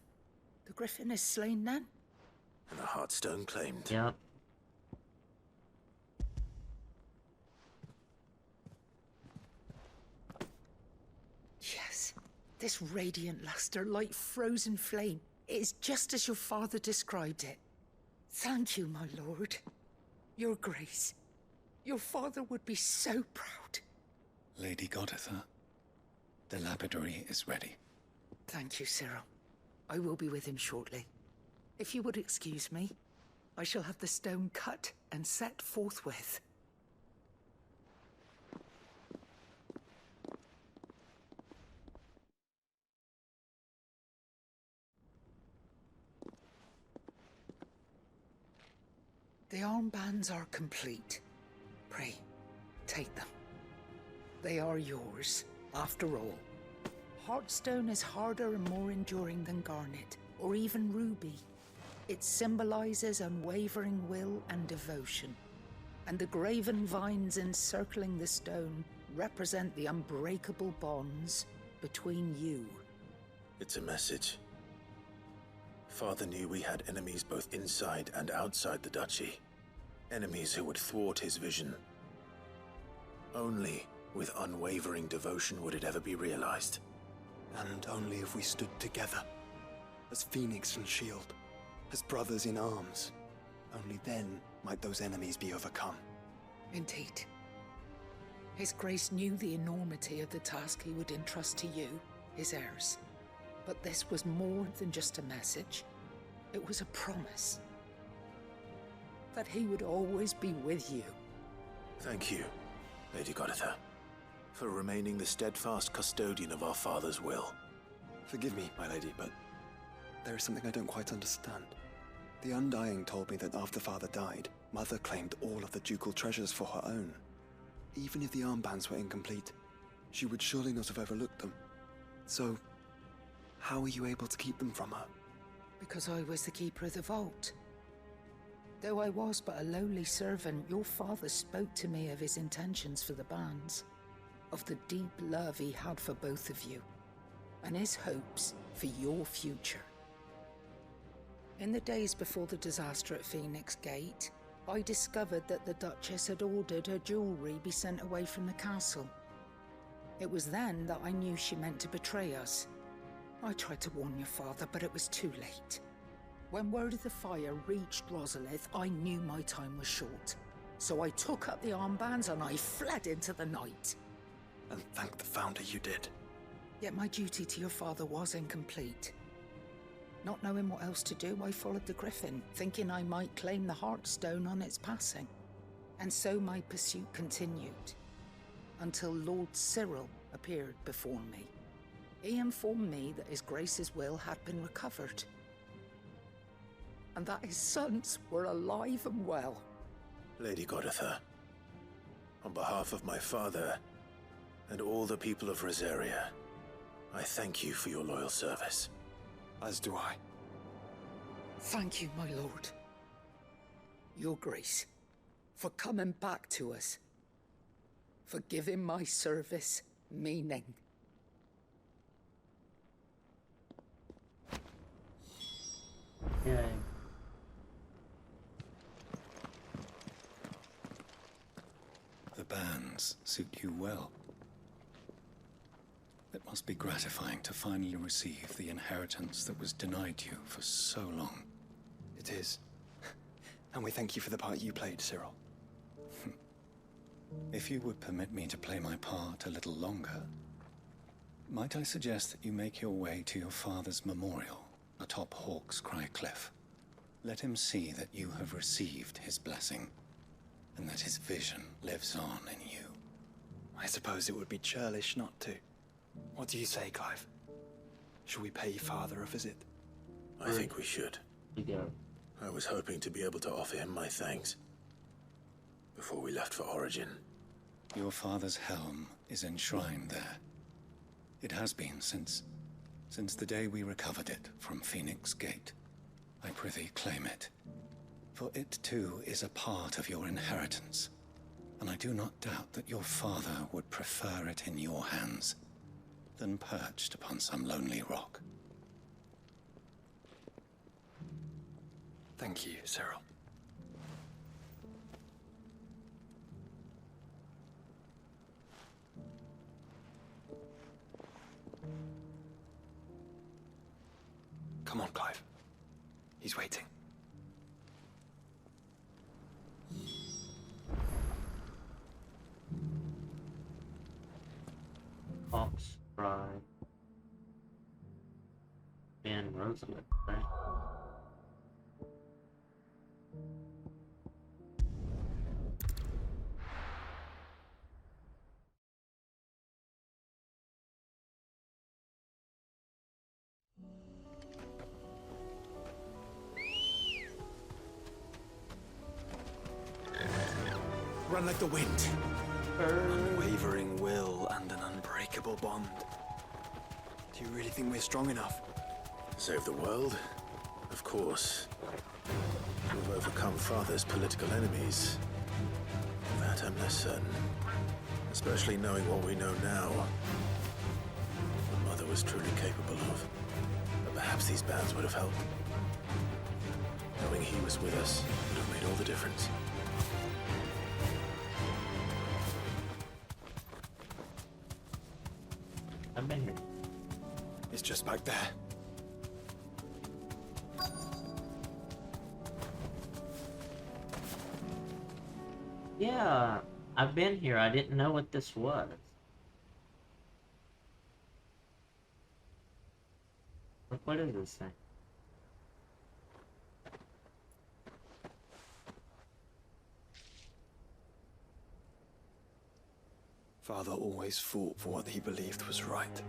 The Griffin is slain then? And the Heartstone claimed. Yep. Yes. This radiant luster, like frozen flame, it is just as your father described it. Thank you, my lord. Your grace. Your father would be so proud. Lady Goditha, the lapidary is ready. Thank you, Cyril. I will be with him shortly. If you would excuse me, I shall have the stone cut and set forthwith. The armbands are complete. Pray, take them. They are yours, after all. Heartstone is harder and more enduring than garnet, or even ruby. It symbolizes unwavering will and devotion. And the graven vines encircling the stone represent the unbreakable bonds between you. It's a message. Father knew we had enemies both inside and outside the duchy. Enemies who would thwart his vision. Only with unwavering devotion would it ever be realized. And only if we stood together, as Phoenix and Shield, as brothers in arms. Only then might those enemies be overcome. Indeed. His Grace knew the enormity of the task he would entrust to you, his heirs. But this was more than just a message. It was a promise. That he would always be with you. Thank you, Lady Goditha, for remaining the steadfast custodian of our father's will. Forgive me, my lady, but there is something I don't quite understand. The Undying told me that after Father died, Mother claimed all of the ducal treasures for her own. Even if the armbands were incomplete, she would surely not have overlooked them. So, how were you able to keep them from her? Because I was the keeper of the vault. Though I was but a lowly servant, your father spoke to me of his intentions for the bands, of the deep love he had for both of you, and his hopes for your future. In the days before the disaster at Phoenix Gate, I discovered that the Duchess had ordered her jewelry be sent away from the castle. It was then that I knew she meant to betray us. I tried to warn your father, but it was too late. When word of the fire reached Rosalith, I knew my time was short. So I took up the armbands and I fled into the night. And thank the Founder you did. Yet my duty to your father was incomplete. Not knowing what else to do, I followed the Griffin, thinking I might claim the Heartstone on its passing. And so my pursuit continued, until Lord Cyril appeared before me. He informed me that His Grace's will had been recovered, and that his sons were alive and well. Lady Goditha, on behalf of my father and all the people of Rosaria, I thank you for your loyal service. As do I. Thank you, my lord. Your Grace, for coming back to us, for giving my service meaning. Okay. The bands suit you well. It must be gratifying to finally receive the inheritance that was denied you for so long. It is. And we thank you for the part you played, Cyril. If you would permit me to play my part a little longer, might I suggest that you make your way to your father's memorial atop Hawk's Cry Cliff? Let him see that you have received his blessing, and that his vision lives on in you. I suppose it would be churlish not to. What do you say, Clive? Shall we pay Father a visit? I think we should. We go. I was hoping to be able to offer him my thanks before we left for Origin. Your father's helm is enshrined there. It has been since the day we recovered it from Phoenix Gate. I prithee claim it, for it too is a part of your inheritance, and I do not doubt that your father would prefer it in your hands than perched upon some lonely rock. Thank you, Cyril. Come on, Clive. He's waiting. Hawk's Cry. And Rosalith, right? Run like the wind. Unwavering will and an unbreakable bond. Do you really think we're strong enough? Save the world? Of course. We've overcome Father's political enemies. That I'm less certain. Especially knowing what we know now. What Mother was truly capable of. But perhaps these bands would have helped. Knowing he was with us would have made all the difference. I've been here. It's just back there. Yeah, I've been here. I didn't know what this was. What is this thing? Father always fought for what he believed was right.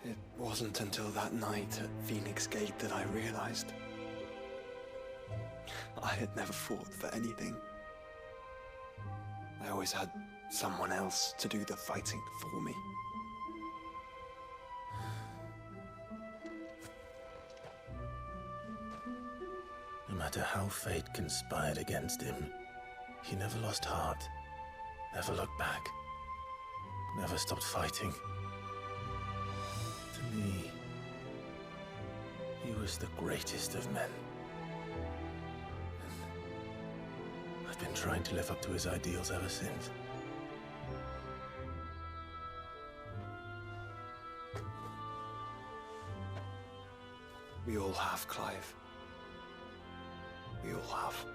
It wasn't until that night at Phoenix Gate that I realized I had never fought for anything. I always had someone else to do the fighting for me. No matter how fate conspired against him, he never lost heart, never looked back, never stopped fighting. To me, he was the greatest of men. And I've been trying to live up to his ideals ever since. We all have, Clive. We all have.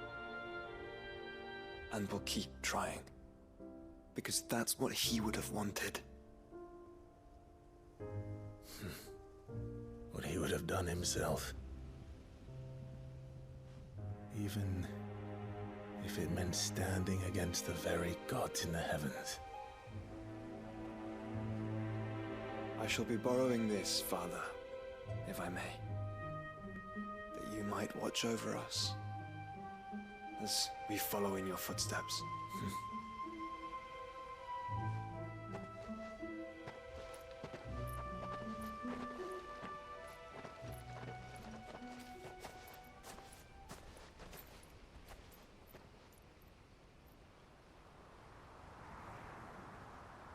And we'll keep trying. Because that's what he would have wanted. What he would have done himself. Even if it meant standing against the very gods in the heavens. I shall be borrowing this, Father, if I may. That you might watch over us as we follow in your footsteps.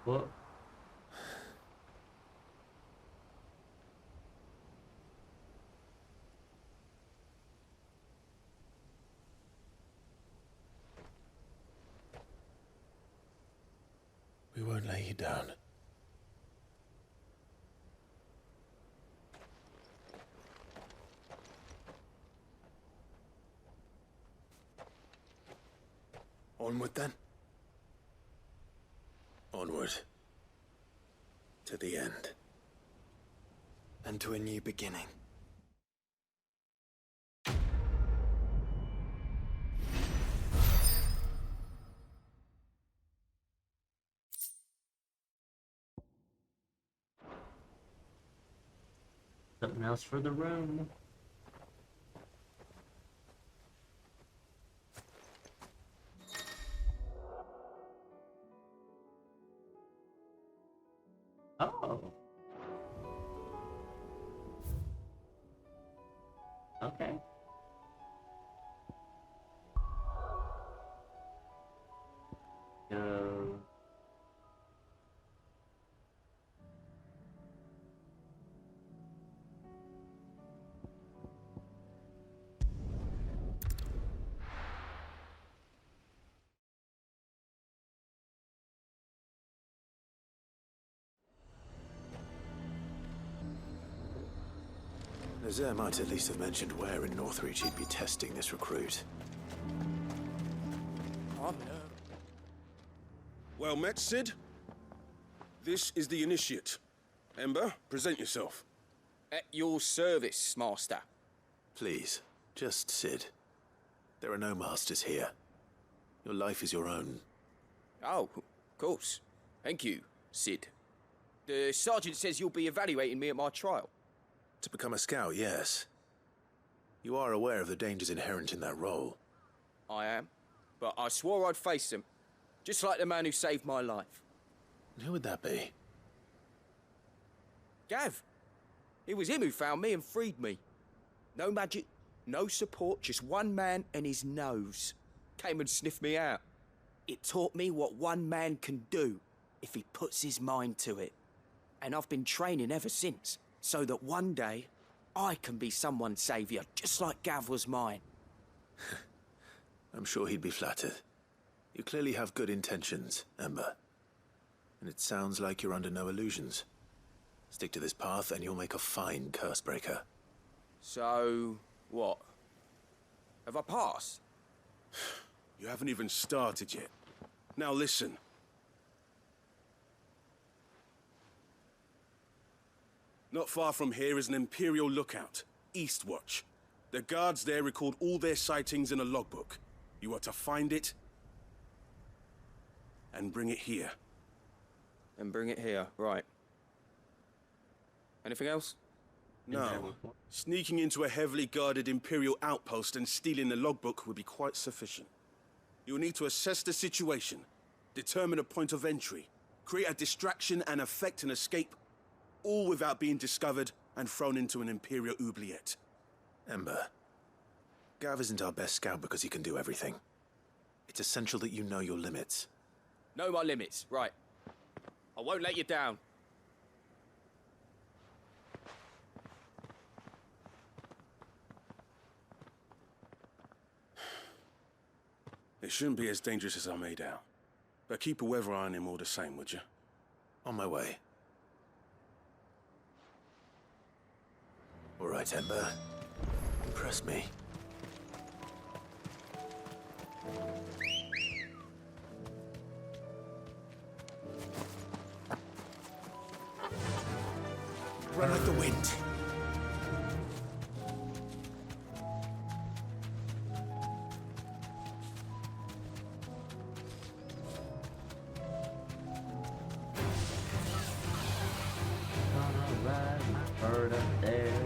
What? We won't lay you down. Onward then. Onward. To the end. And to a new beginning. Something else for the room. Oh. Okay. Go. Nazaire might at least have mentioned where in Northreach he'd be testing this recruit. Well met, Sid. This is the Initiate. Ember, present yourself. At your service, Master. Please, just Sid. There are no masters here. Your life is your own. Oh, of course. Thank you, Sid. The Sergeant says you'll be evaluating me at my trial. To become a scout, yes. You are aware of the dangers inherent in that role. I am. But I swore I'd face them. Just like the man who saved my life. Who would that be? Gav. It was him who found me and freed me. No magic, no support, just one man and his nose. Came and sniffed me out. It taught me what one man can do if he puts his mind to it. And I've been training ever since, so that one day I can be someone's saviour, just like Gav was mine. I'm sure he'd be flattered. You clearly have good intentions, Ember. And it sounds like you're under no illusions. Stick to this path and you'll make a fine curse breaker. So, what? Have I passed? You haven't even started yet. Now listen. Not far from here is an Imperial lookout, Eastwatch. The guards there record all their sightings in a logbook. You are to find it and bring it here. And bring it here, right. Anything else? No. Sneaking into a heavily guarded Imperial outpost and stealing the logbook would be quite sufficient. You'll need to assess the situation, determine a point of entry, create a distraction and effect an escape, all without being discovered and thrown into an Imperial oubliette. Ember, Gav isn't our best scout because he can do everything. It's essential that you know your limits. Know my limits, right. I won't let you down. It shouldn't be as dangerous as I made out. But keep a weather eye on him all the same, would you? On my way. All right, Ember. Impress me. Run like the wind. Gonna ride my bird up there.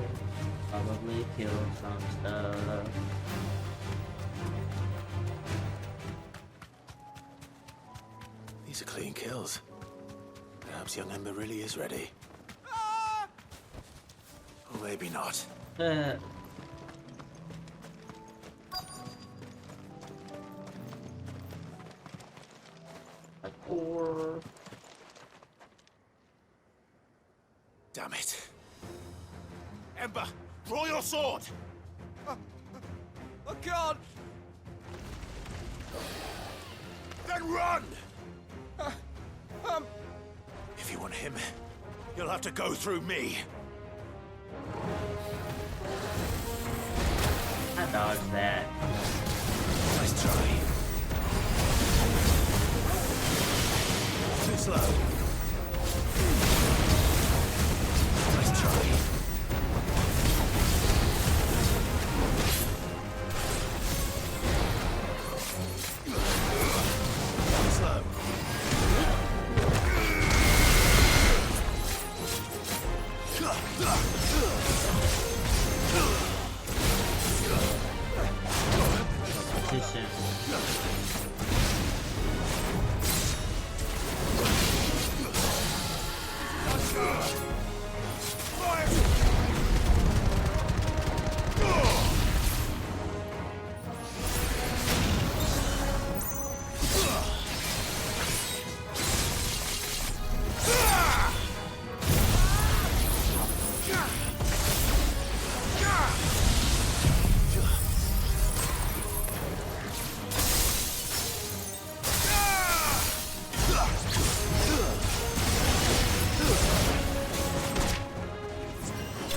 Probably kill some stuff. These are clean kills. Perhaps young Ember really is ready. Or maybe not. Damn it. Ember, draw your sword! I can't! Then run! If you want him, you'll have to go through me. I dodged that. Nice try. Too slow. Nice try. Slow. Position.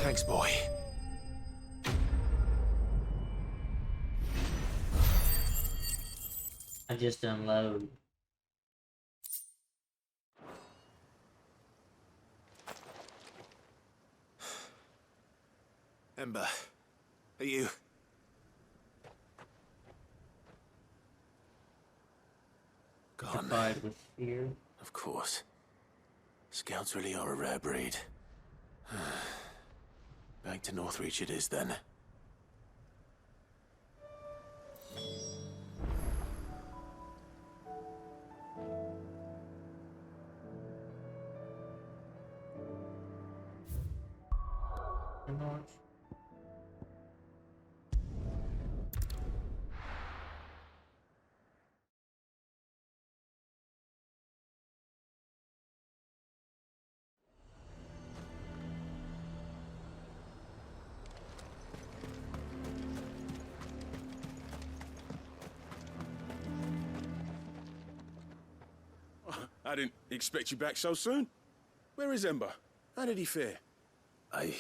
Thanks, boy. I just unload. Ember, are you... Gone. Defied with fear. Of course. Scouts really are a rare breed. Back to Northreach it is, then. I didn't expect you back so soon. Where is Ember? How did he fare? I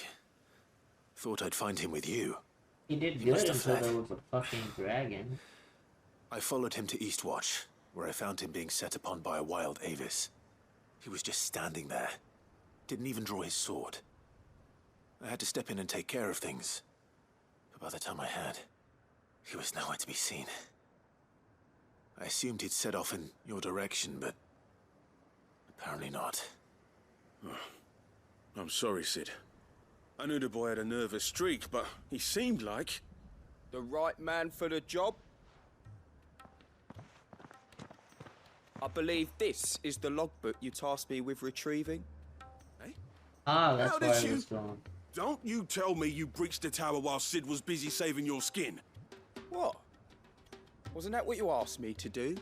thought I'd find him with you. He did He good must have until fled. there was a fucking dragon. I followed him to Eastwatch, where I found him being set upon by a wild Avis. He was just standing there. Didn't even draw his sword. I had to step in and take care of things. But by the time I had, he was nowhere to be seen. I assumed he'd set off in your direction, but apparently not. I'm sorry, Sid. I knew the boy had a nervous streak, but he seemed like... The right man for the job? I believe this is the logbook you tasked me with retrieving. Ah, that's How why did I was gone. Don't you tell me you breached the tower while Sid was busy saving your skin. What? Wasn't that what you asked me to do?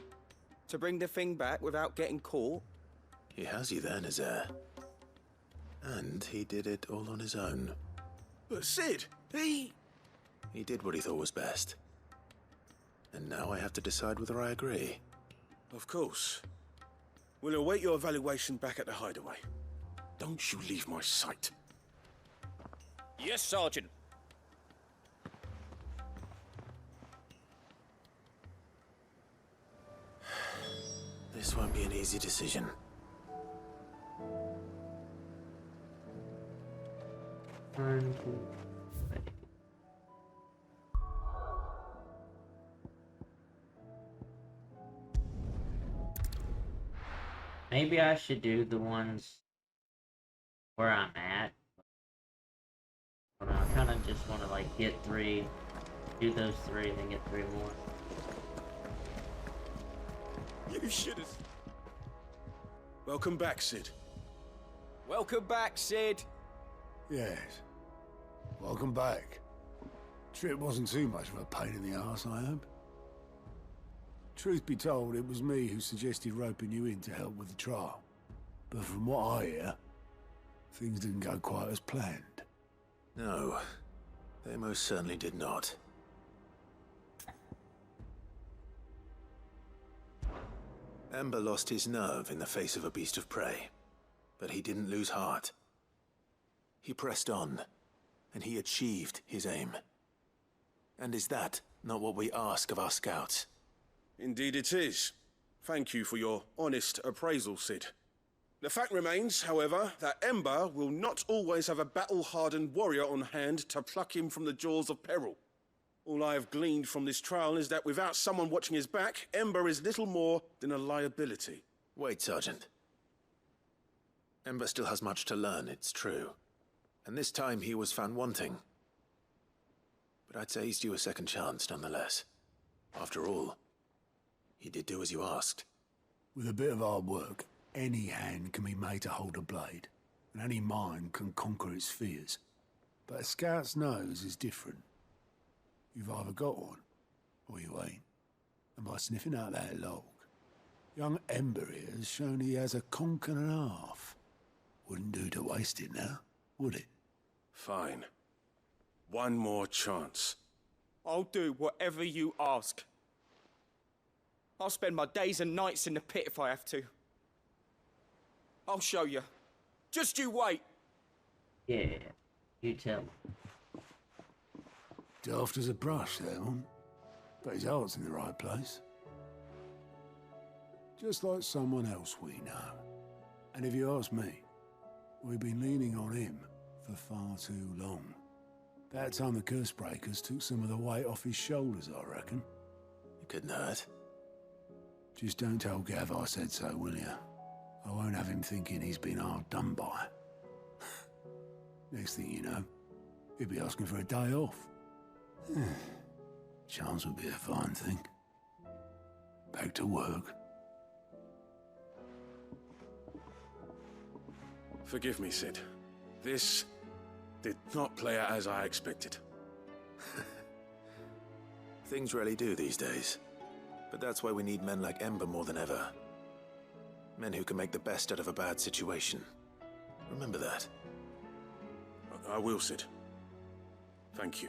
To bring the thing back without getting caught? He has you then, as heir. And he did it all on his own. But Sid, he did what he thought was best. And now I have to decide whether I agree. Of course. We'll await your evaluation back at the hideaway. Don't you leave my sight. Yes, Sergeant. This won't be an easy decision. Turn to... Maybe I should do the ones where I'm at. But I kind of just want to like get 3, do those 3, then get 3 more. You should have... Welcome back, Sid. Welcome back, Sid. Yes. Welcome back. Trip wasn't too much of a pain in the arse, I hope. Truth be told, it was me who suggested roping you in to help with the trial. But from what I hear, things didn't go quite as planned. No, they most certainly did not. Ember lost his nerve in the face of a beast of prey, but he didn't lose heart. He pressed on, and he achieved his aim. And is that not what we ask of our scouts? Indeed it is. Thank you for your honest appraisal, Sid. The fact remains, however, that Ember will not always have a battle-hardened warrior on hand to pluck him from the jaws of peril. All I have gleaned from this trial is that without someone watching his back, Ember is little more than a liability. Wait, Sergeant. Ember still has much to learn, it's true. And this time he was found wanting. But I'd say he's due a second chance, nonetheless. After all, he did do as you asked. With a bit of hard work, any hand can be made to hold a blade, and any mind can conquer its fears. But a scout's nose is different. You've either got one, or you ain't. And by sniffing out that log, young Ember here has shown he has a conch and a half. Wouldn't do to waste it now, would it? Fine. One more chance. I'll do whatever you ask. I'll spend my days and nights in the pit if I have to. I'll show you. Just you wait. Yeah, you tell me. Daft as a brush, that one. But his heart's in the right place. Just like someone else we know. And if you ask me, we've been leaning on him for far too long. That time the curse breakers took some of the weight off his shoulders, I reckon. It couldn't hurt. Just don't tell Gav I said so, will you? I won't have him thinking he's been hard done by. Next thing you know, he'll be asking for a day off. Chance would be a fine thing. Back to work. Forgive me, Sid. This did not play out as I expected. Things really do these days. But that's why we need men like Ember more than ever. Men who can make the best out of a bad situation. Remember that. I will, Sid. Thank you.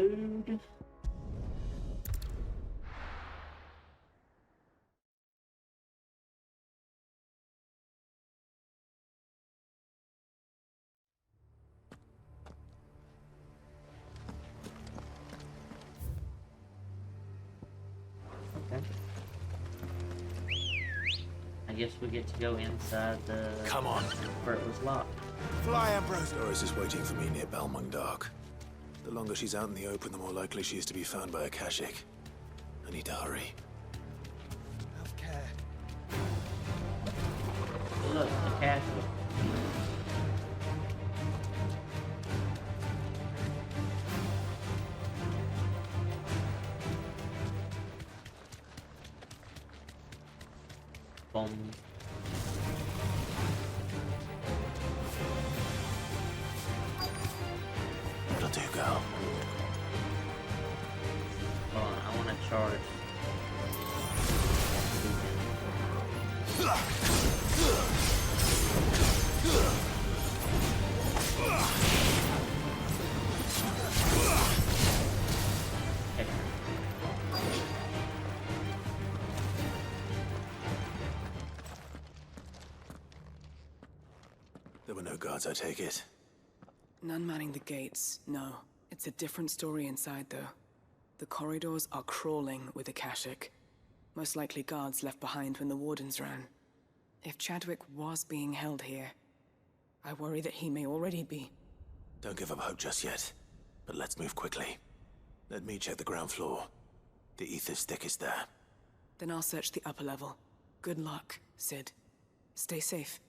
load. Okay. I guess we get to go inside the... Come on. Where it was locked. Fly, Ambrose! Doris is waiting for me near Balmung Dark. The longer she's out in the open, the more likely she is to be found by a Kashik. I need to hurry. Have care. Look, the castle. Boom. It'll do, girl. Hold on, I want to charge. There were no guards, I take it. None manning the gates, no. It's a different story inside, though. The corridors are crawling with Akashic. Most likely guards left behind when the Wardens ran. If Chadwick was being held here, I worry that he may already be. Don't give up hope just yet. But let's move quickly. Let me check the ground floor. The ether stick is there. Then I'll search the upper level. Good luck, Sid. Stay safe.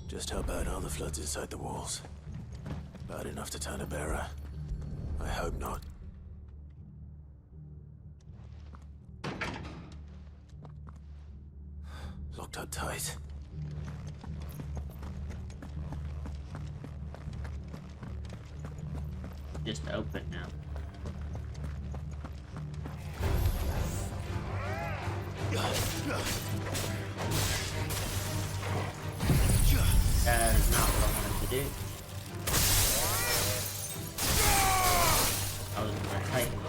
Just how bad are the floods inside the walls? Bad enough to turn a bearer? I hope not. Locked up tight. Just open now. That is not what I wanted to do. I was gonna tighten.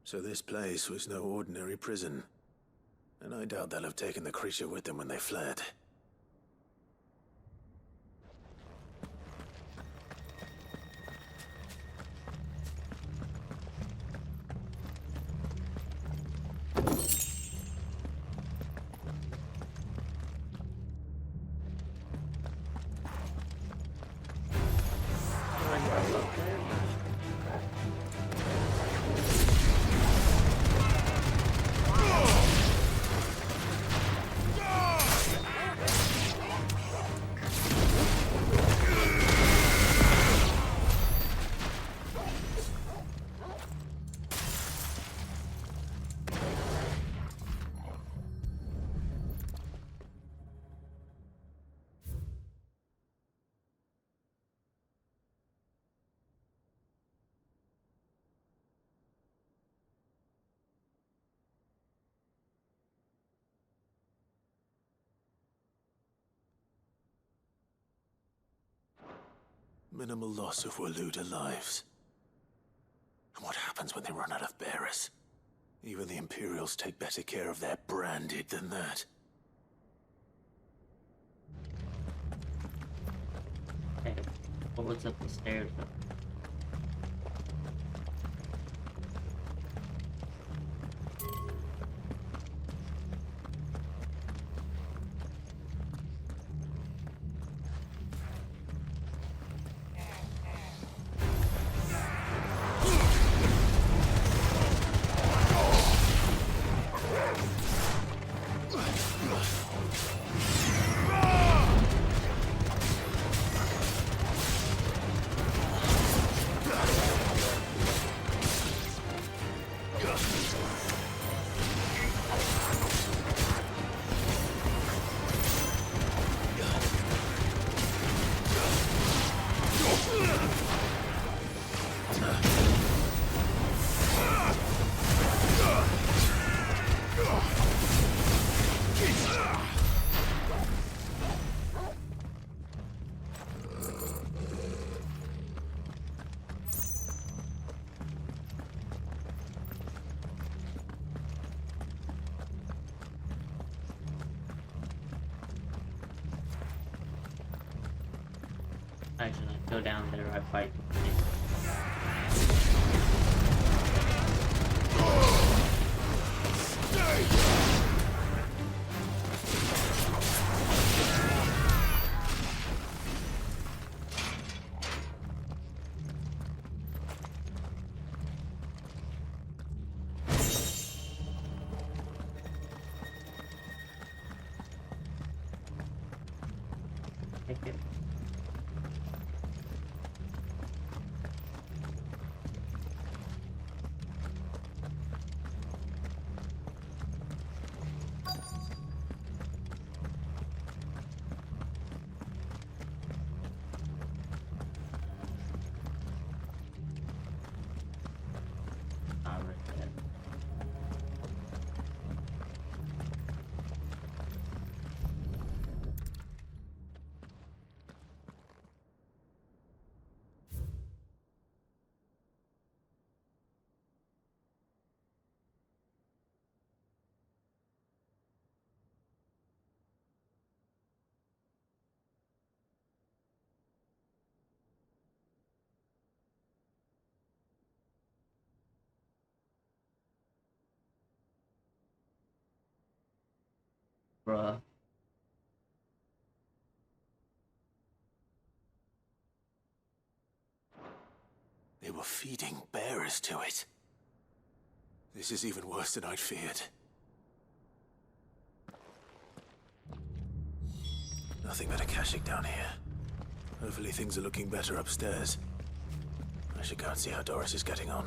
So this place was no ordinary prison. And I doubt they'll have taken the creature with them when they fled. Minimal loss of Waluda lives. And what happens when they run out of bearers? Even the Imperials take better care of their branded than that. Hey, what was up the stairs though? Actually, I go down there, I fight. Take it. Bruh. They were feeding bearers to it. This is even worse than I'd feared. Nothing but a caching down here. Hopefully things are looking better upstairs. I should go and see how Doris is getting on.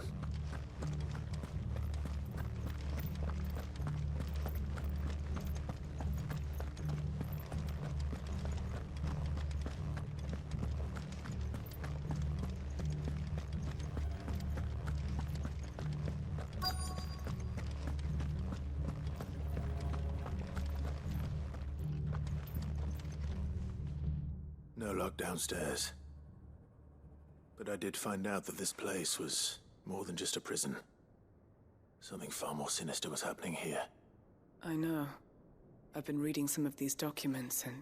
No lock downstairs. But I did find out that this place was more than just a prison. Something far more sinister was happening here. I know. I've been reading some of these documents and...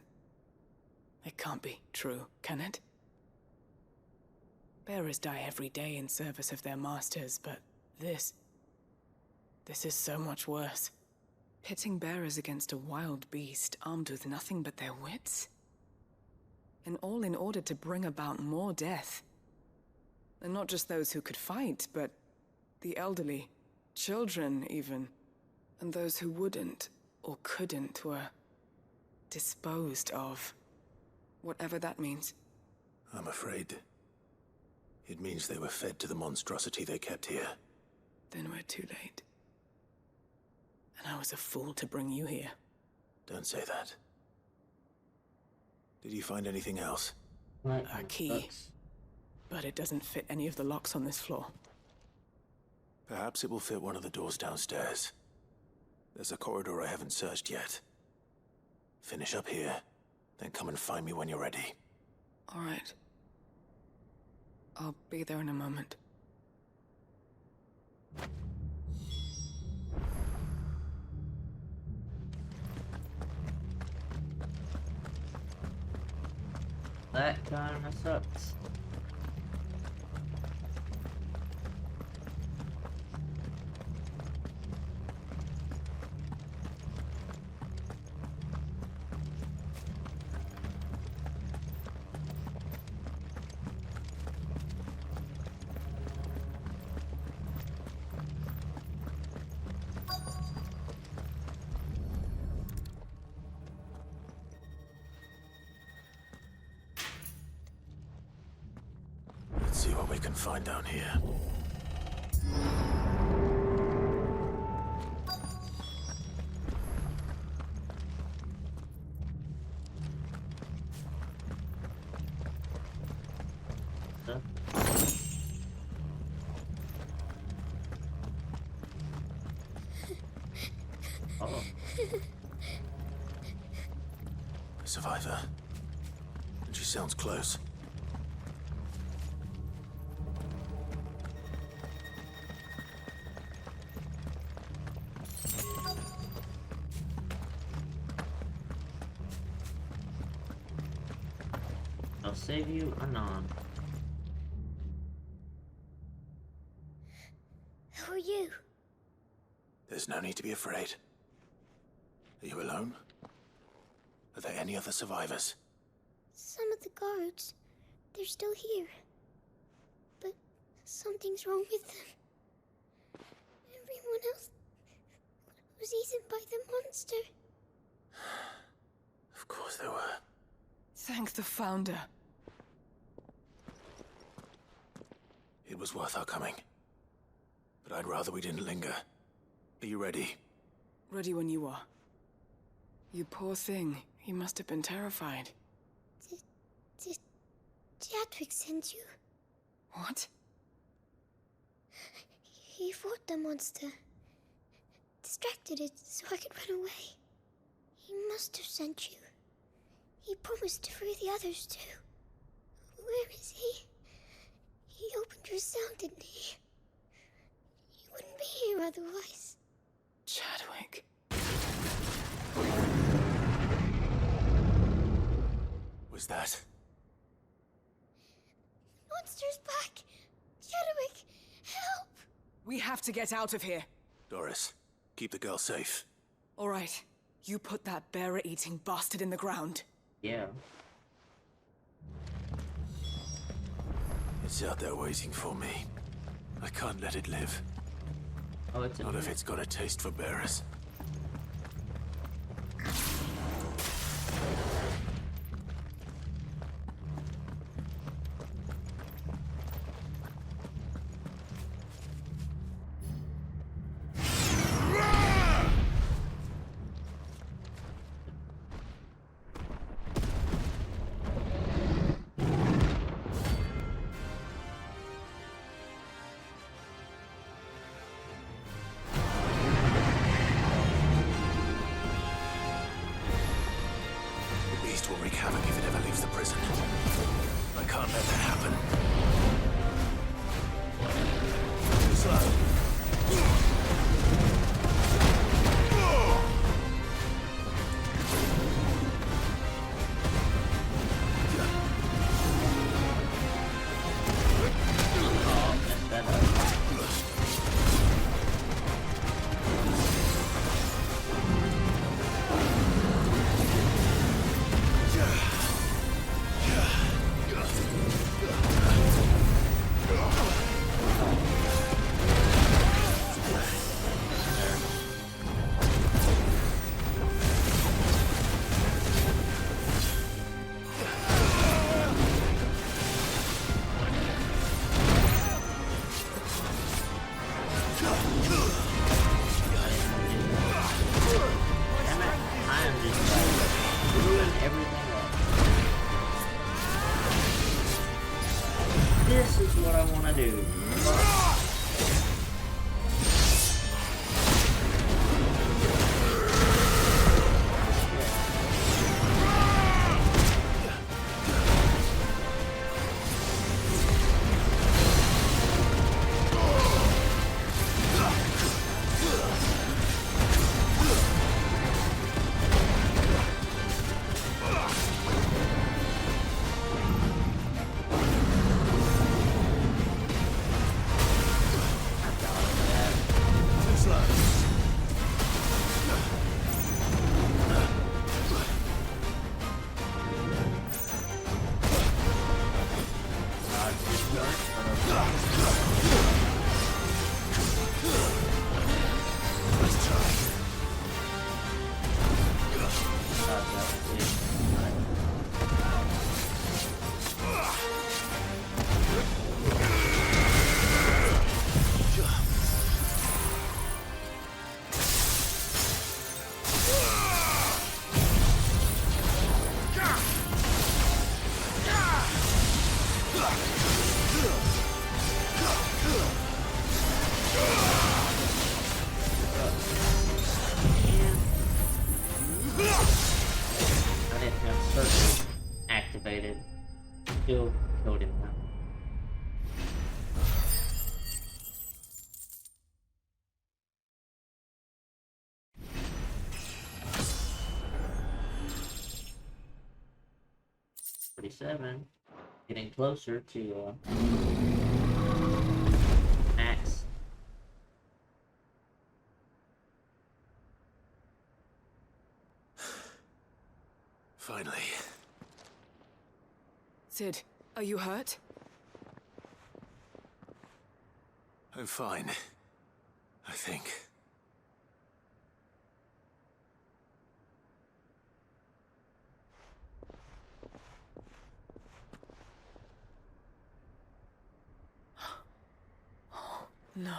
it can't be true, can it? Bearers die every day in service of their masters, but this is so much worse. Pitting bearers against a wild beast armed with nothing but their wits? And all in order to bring about more death. And not just those who could fight, but the elderly, children even. And those who wouldn't or couldn't were disposed of. Whatever that means. I'm afraid it means they were fed to the monstrosity they kept here. Then we're too late. And I was a fool to bring you here. Don't say that. Did you find anything else? A key. But it doesn't fit any of the locks on this floor. Perhaps it will fit one of the doors downstairs. There's a corridor I haven't searched yet. Finish up here, then come and find me when you're ready. All right. I'll be there in a moment. That kinda sucks. Let's see what we can find down here. A survivor. And she sounds close. I'll save you anon. Who are you? There's no need to be afraid. Are you alone? Are there any other survivors? Some of the guards. They're still here. But something's wrong with them. Everyone else was eaten by the monster. Of course there were. Thank the Founder. It was worth our coming. But I'd rather we didn't linger. Are you ready? Ready when you are. You poor thing. He must have been terrified. Did Chadwick send you? What? He fought the monster. Distracted it so I could run away. He must have sent you. He promised to free the others too. Where is he? He opened your cell, didn't he? He wouldn't be here otherwise. Chadwick. Was that? Monster's back! Chadwick, help! We have to get out of here. Doris, keep the girl safe. All right. You put that bearer-eating bastard in the ground. Yeah. It's out there waiting for me. I can't let it live. Oh, it's Not if it's got a taste for bearers. Will wreak havoc if it ever leaves the prison. I can't let that happen. Too slow. This is what I want to do. 47. Getting closer to max. Finally. Sid, are you hurt? I'm fine. I think. No.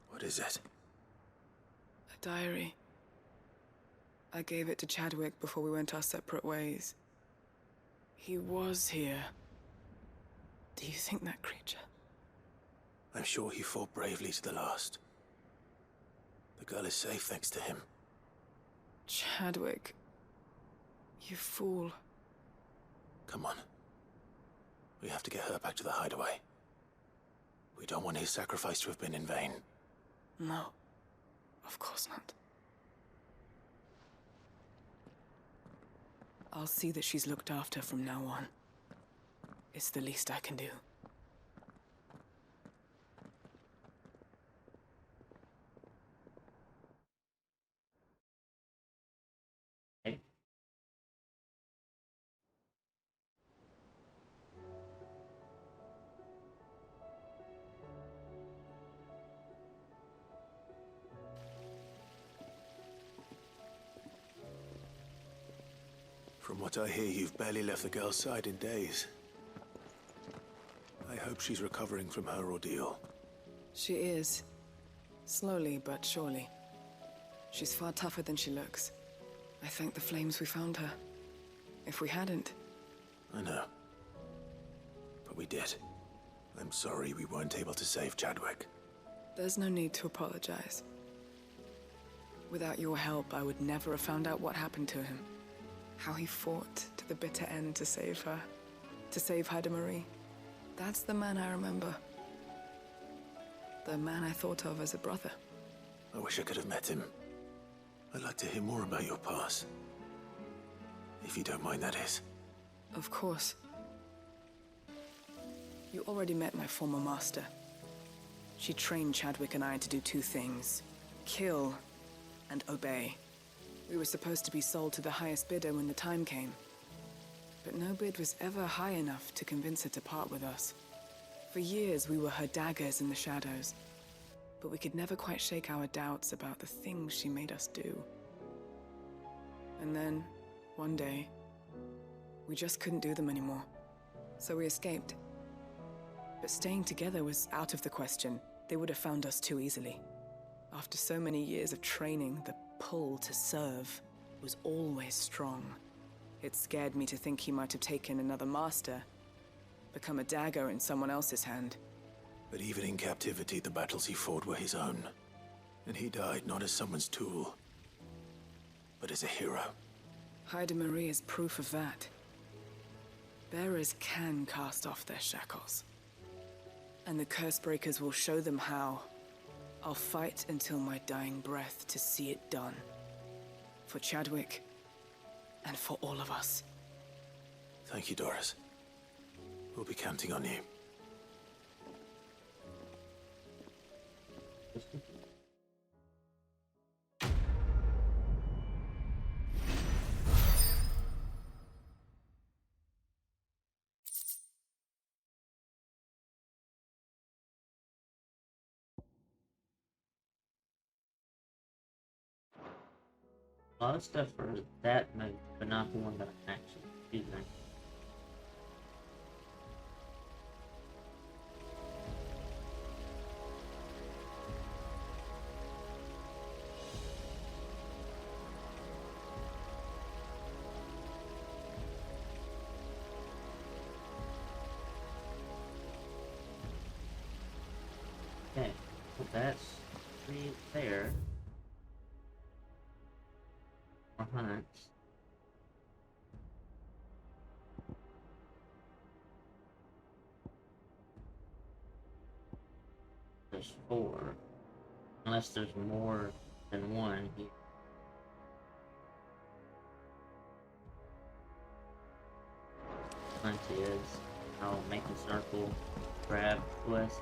What is it? A diary. I gave it to Chadwick before we went our separate ways. He was here. Do you think that creature? I'm sure he fought bravely to the last. The girl is safe thanks to him. Chadwick. You fool. Come on. We have to get her back to the hideaway. We don't want his sacrifice to have been in vain. No. Of course not. I'll see that she's looked after from now on. It's the least I can do. Okay. From what I hear, you've barely left the girl's side in days. I hope she's recovering from her ordeal. She is. Slowly but surely. She's far tougher than she looks. I thank the flames we found her. If we hadn't... I know. But we did. I'm sorry we weren't able to save Chadwick. There's no need to apologize. Without your help, I would never have found out what happened to him. How he fought to the bitter end to save her. To save Haida Marie. That's the man I remember. The man I thought of as a brother. I wish I could have met him. I'd like to hear more about your past. If you don't mind, that is. Of course. You already met my former master. She trained Chadwick and I to do two things. Kill and obey. We were supposed to be sold to the highest bidder when the time came. But no bid was ever high enough to convince her to part with us. For years, we were her daggers in the shadows. But we could never quite shake our doubts about the things she made us do. And then, one day, we just couldn't do them anymore. So we escaped. But staying together was out of the question. They would have found us too easily. After so many years of training, the pull to serve was always strong. It scared me to think he might have taken another master, become a dagger in someone else's hand. But even in captivity, the battles he fought were his own. And he died not as someone's tool, but as a hero. Haida Marie is proof of that. Bearers can cast off their shackles. And the Cursebreakers will show them how. I'll fight until my dying breath to see it done. For Chadwick, and for all of us. Thank you, Doris. We'll be counting on you. A lot of stuff for that mode, but not the one that I'm actually using. Okay, so that's 3 there. More hunts. There's 4. Unless there's more than one here. plenty is, I'll make a circle, grab quests.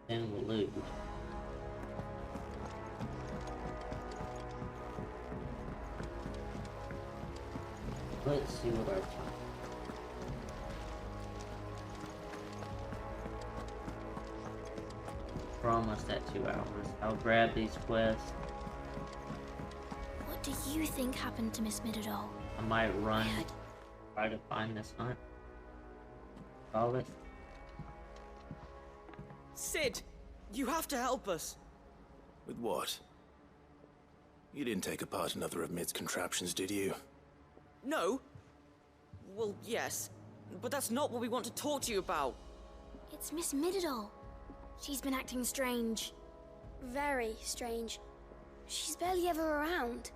Then we'll loot. Let's see what our time. We're almost at 2 hours. I'll grab these quests. What do you think happened to Miss Midadol? I might run, try to find this hunt. Call it. Sid, you have to help us. With what? You didn't take apart another of Mid's contraptions, did you? No. Well, yes. But that's not what we want to talk to you about. It's Miss Midadol. She's been acting strange. Very strange. She's barely ever around.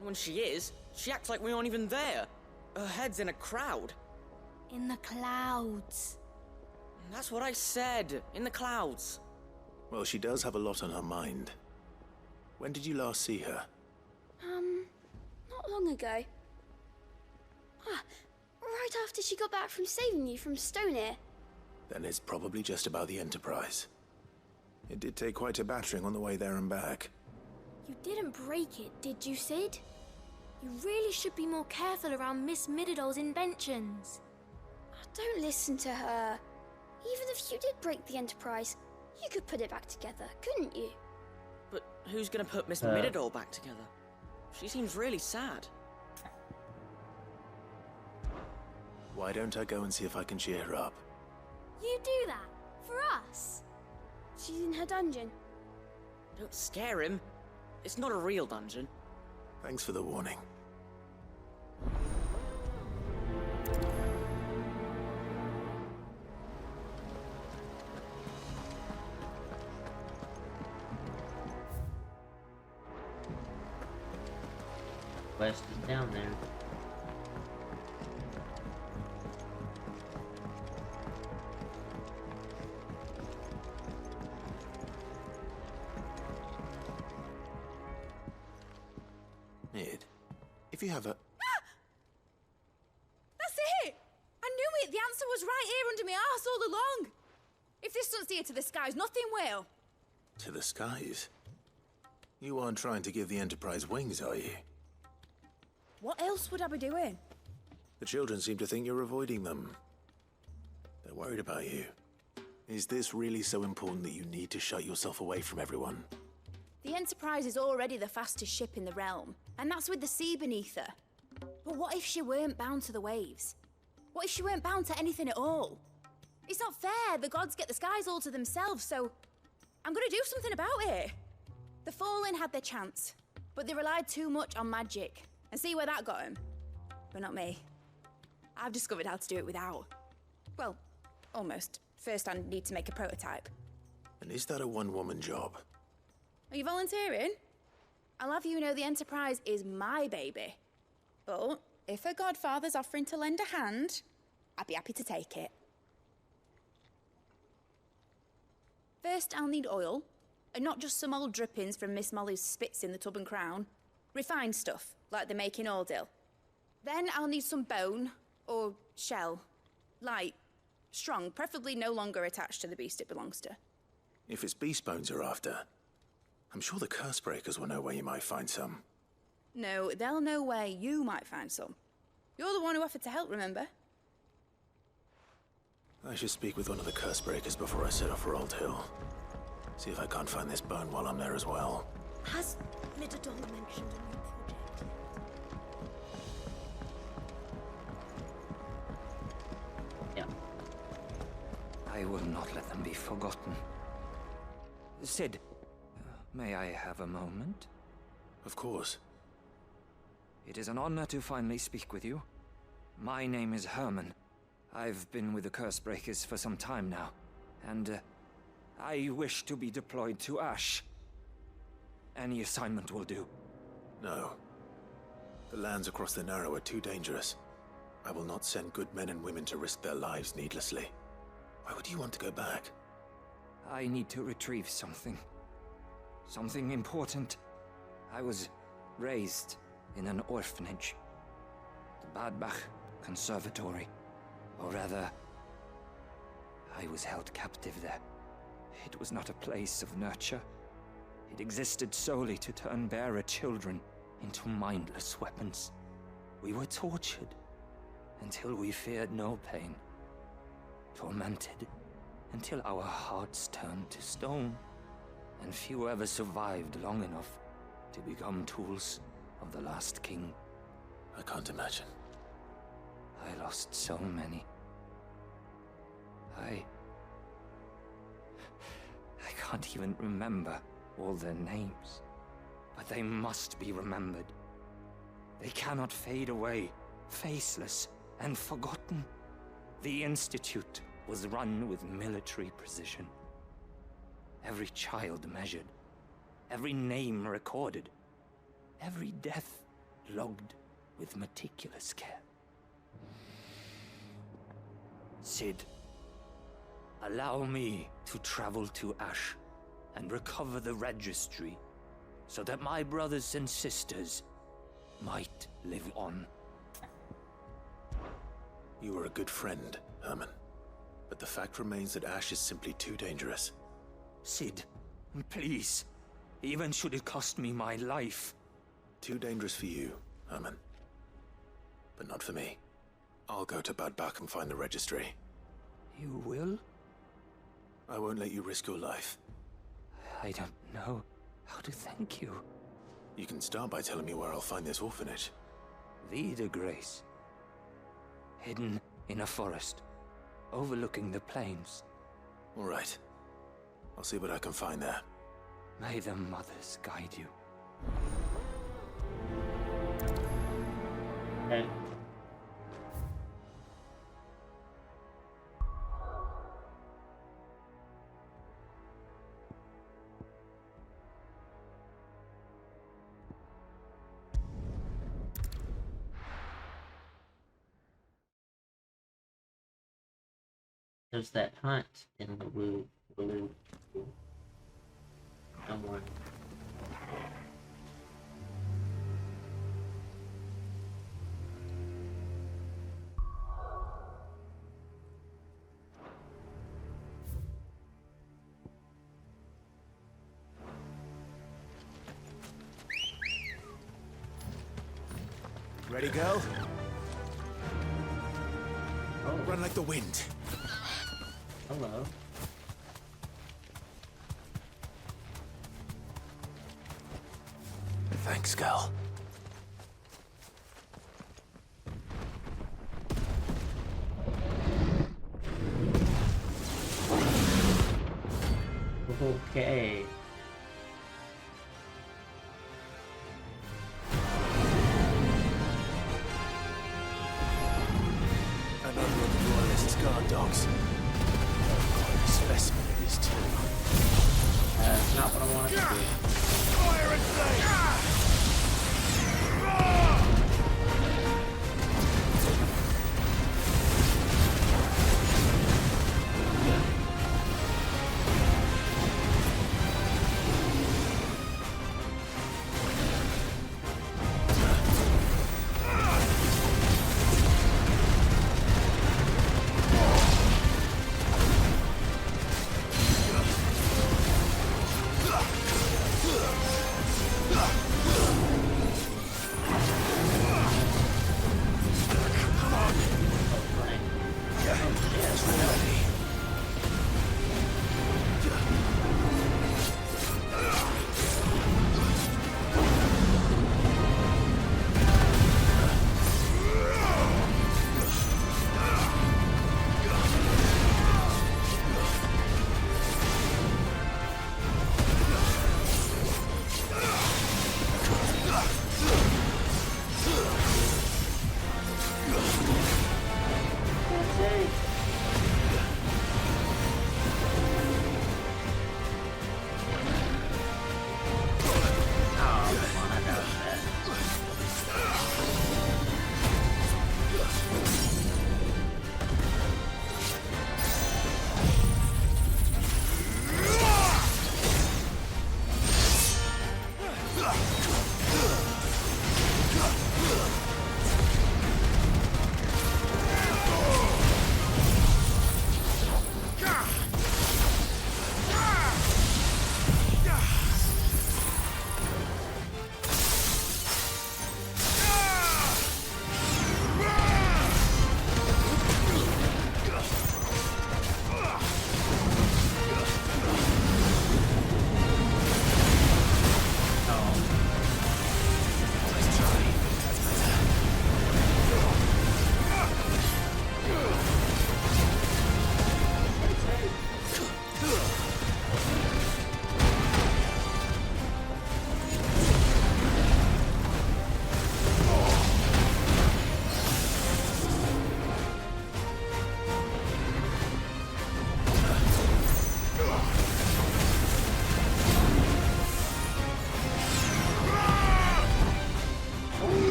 When she is, she acts like we aren't even there. Her head's in a crowd. In the clouds. That's what I said. In the clouds. Well, she does have a lot on her mind. When did you last see her? Not long ago. Right after she got back from saving you from Stoneir. Then it's probably just about the Enterprise. It did take quite a battering on the way there and back. You didn't break it, did you, Sid? You really should be more careful around Miss Midadol's inventions. Don't listen to her. Even if you did break the Enterprise, you could put it back together, couldn't you? But who's gonna put Miss Midadol back together? She seems really sad. Why don't I go and see if I can cheer her up? You do that? For us? She's in her dungeon. Don't scare him. It's not a real dungeon. Thanks for the warning. Quest is down there. Mid, if you have a... That's it! I knew it! The answer was right here under my arse all along! If this doesn't steer to the skies, nothing will! To the skies? You aren't trying to give the Enterprise wings, are you? What else would I be doing? The children seem to think you're avoiding them. They're worried about you. Is this really so important that you need to shut yourself away from everyone? The Enterprise is already the fastest ship in the realm, and that's with the sea beneath her. But what if she weren't bound to the waves? What if she weren't bound to anything at all? It's not fair. The gods get the skies all to themselves, so I'm gonna do something about it. The Fallen had their chance, but they relied too much on magic. And see where that got them? But not me. I've discovered how to do it without. Well, almost. First I need to make a prototype. And is that a one-woman job? Are you volunteering? I'll have you know the Enterprise is my baby. But if her godfather's offering to lend a hand, I'd be happy to take it. First I'll need oil, and not just some old drippings from Miss Molly's spits in the Tub and Crown. Refined stuff, like they make in Ordil. Then I'll need some bone, or shell. Light, strong, preferably no longer attached to the beast it belongs to. If it's beast bones you're after, I'm sure the curse breakers will know where you might find some. No, they'll know where you might find some. You're the one who offered to help, remember? I should speak with one of the curse breakers before I set off for Old Hill. See if I can't find this bone while I'm there as well. Has Midadol mentioned a new project Yeah. yet? I will not let them be forgotten. Sid, may I have a moment? Of course. It is an honor to finally speak with you. My name is Herman. I've been with the Curse Breakers for some time now, and I wish to be deployed to Ash. Any assignment will do. No. The lands across the Narrow are too dangerous. I will not send good men and women to risk their lives needlessly. Why would you want to go back? I need to retrieve something. Something important. I was raised in an orphanage. The Badbach Conservatory. Or rather, I was held captive there. It was not a place of nurture. It existed solely to turn bearer children into mindless weapons. We were tortured until we feared no pain. Tormented until our hearts turned to stone, and few ever survived long enough to become tools of the last king. I can't imagine. I lost so many. I can't even remember all their names, but they must be remembered. They cannot fade away, faceless and forgotten. The Institute was run with military precision. Every child measured, every name recorded, every death logged with meticulous care. Sid, allow me to travel to Ash and recover the registry so that my brothers and sisters might live on. You were a good friend, Herman. But the fact remains that Ash is simply too dangerous. Sid, please. Even should it cost me my life. Too dangerous for you, Herman. But not for me. I'll go to Badbach and find the registry. You will? I won't let you risk your life. I don't know how to thank you. You can start by telling me where I'll find this orphanage. Vida Grace. Hidden in a forest, overlooking the plains. All right. I'll see what I can find there. May the mothers guide you. Okay. There's that hunt in the blue. Someone. Ready, girl? Oh. Run like the wind. Hello. Thanks, girl. Okay. Another of the Royalist guard dogs. Quite a specimen it is too. That's not what I wanted to do. Fire and flame! Ugh!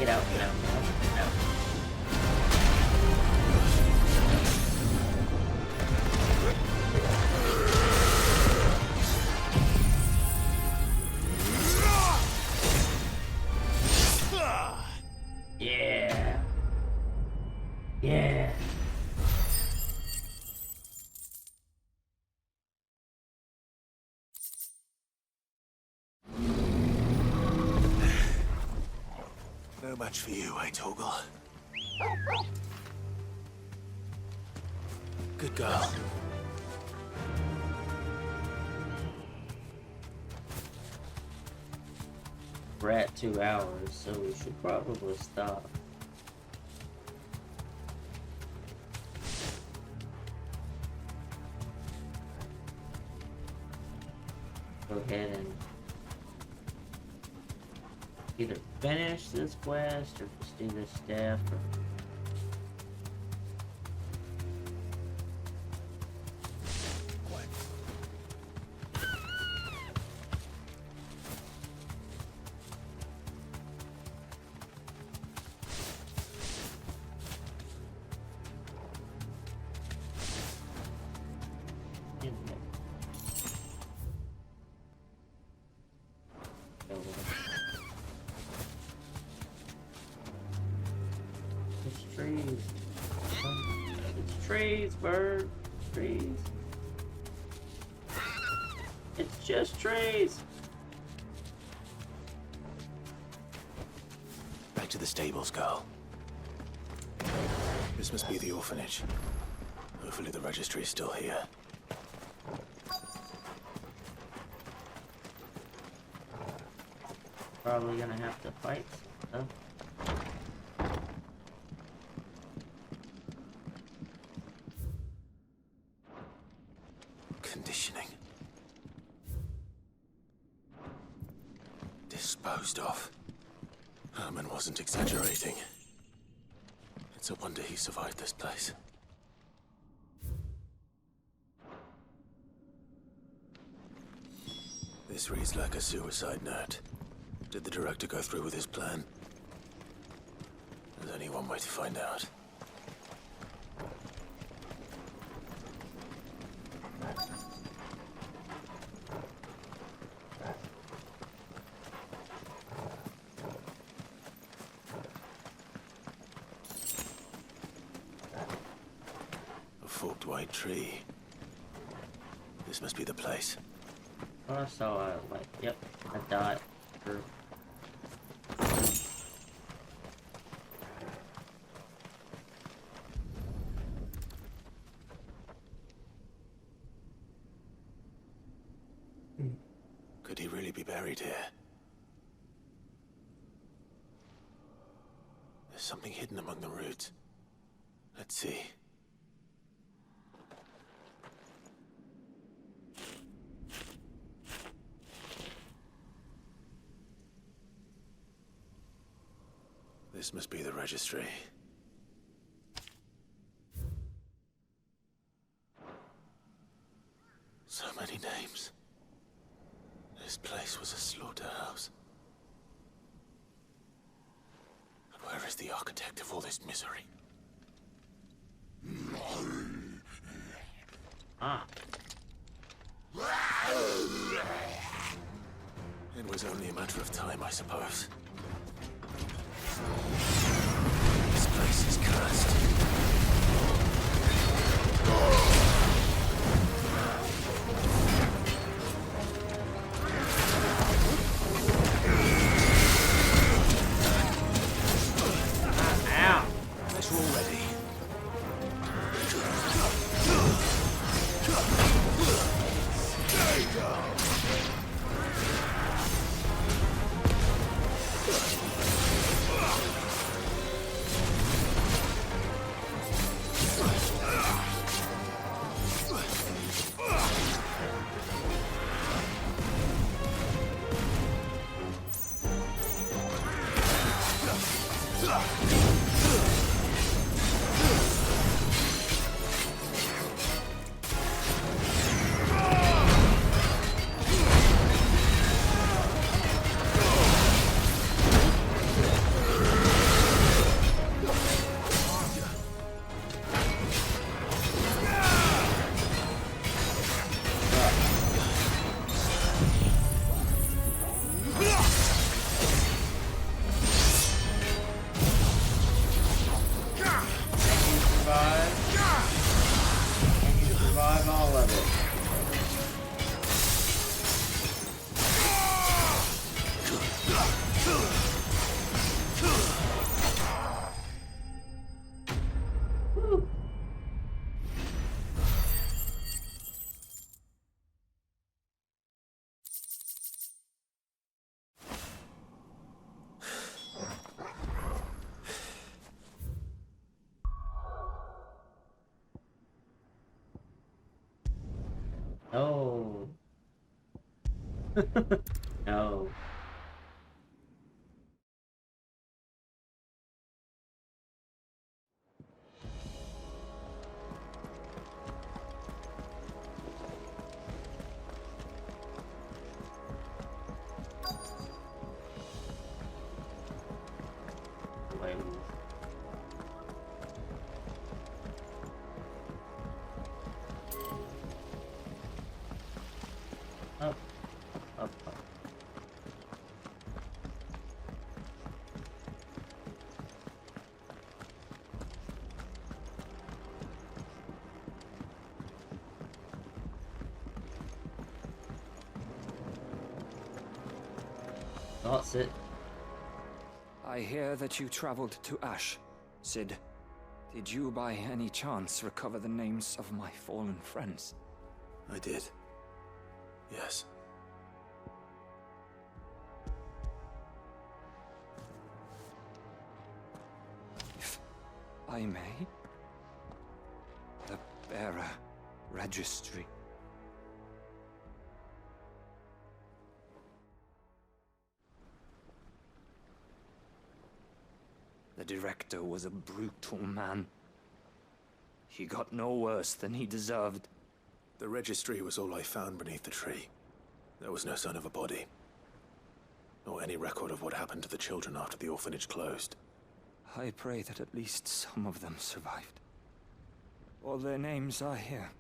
Get out, get out, get out, get out. Yeah. Yeah. No match for you, eh, Torgal? Good girl. We're at 2 hours, so we should probably stop. Go ahead and either finish this quest or just do this step. It's trees. It's trees, bird. Trees. It's just trees. to the stables, girl. This must be the orphanage. Hopefully the registry is still here. Probably gonna have to fight stuff. Conditioning. Disposed of. Herman wasn't exaggerating. It's a wonder he survived this place. This reads like a suicide note. Did the director go through with his plan? There's only one way to find out. A forked white tree. This must be the place. I saw a, like, yep, a dot. Or... Could he really be buried here? There's something hidden among the roots. Let's see. This must be the registry. So many names. This place was a slaughterhouse. And where is the architect of all this misery? Ah. It was only a matter of time, I suppose. This place is cursed. Ow! Unless we're all ready. No. No. Wait. Up. Up, up. That's it. I hear that you traveled to Ash, Sid. Did you by any chance recover the names of my fallen friends? I did. Yes. If I may, the bearer registry. The director was a brutal man. He got no worse than he deserved. The registry was all I found beneath the tree. There was no sign of a body, or any record of what happened to the children after the orphanage closed. I pray that at least some of them survived. All their names are here.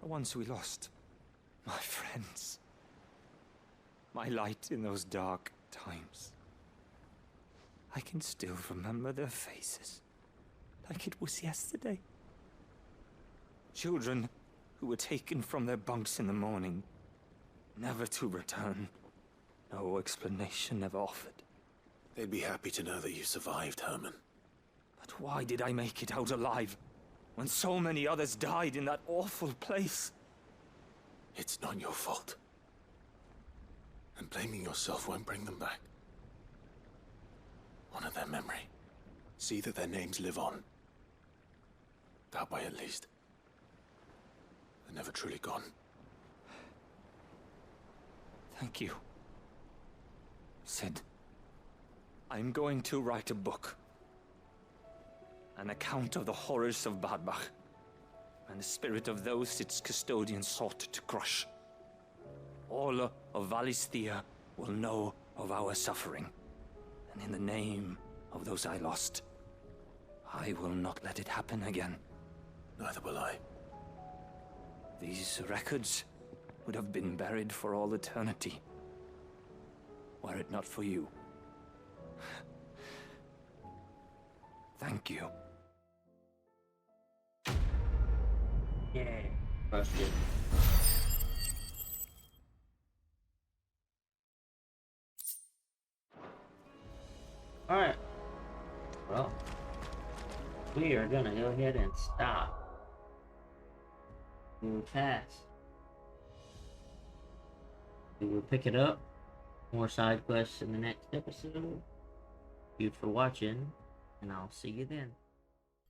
The ones we lost. My friends. My light in those dark times. I can still remember their faces, like it was yesterday. Children who were taken from their bunks in the morning, never to return. No explanation ever offered. They'd be happy to know that you survived, Herman. But why did I make it out alive, when so many others died in that awful place? It's not your fault. And blaming yourself won't bring them back. Honor their memory. See that their names live on. That way, at least. They're never truly gone. Thank you. Sid, I'm going to write a book. An account of the horrors of Badbach, and the spirit of those its custodians sought to crush. All of Valisthea will know of our suffering, and in the name of those I lost, I will not let it happen again. Neither will I. These records would have been buried for all eternity, were it not for you. Thank you. Yeah, crushed it. Alright. Well, we are gonna go ahead and stop. We will pass. We will pick it up. More side quests in the next episode. Thank you for watching, and I'll see you then.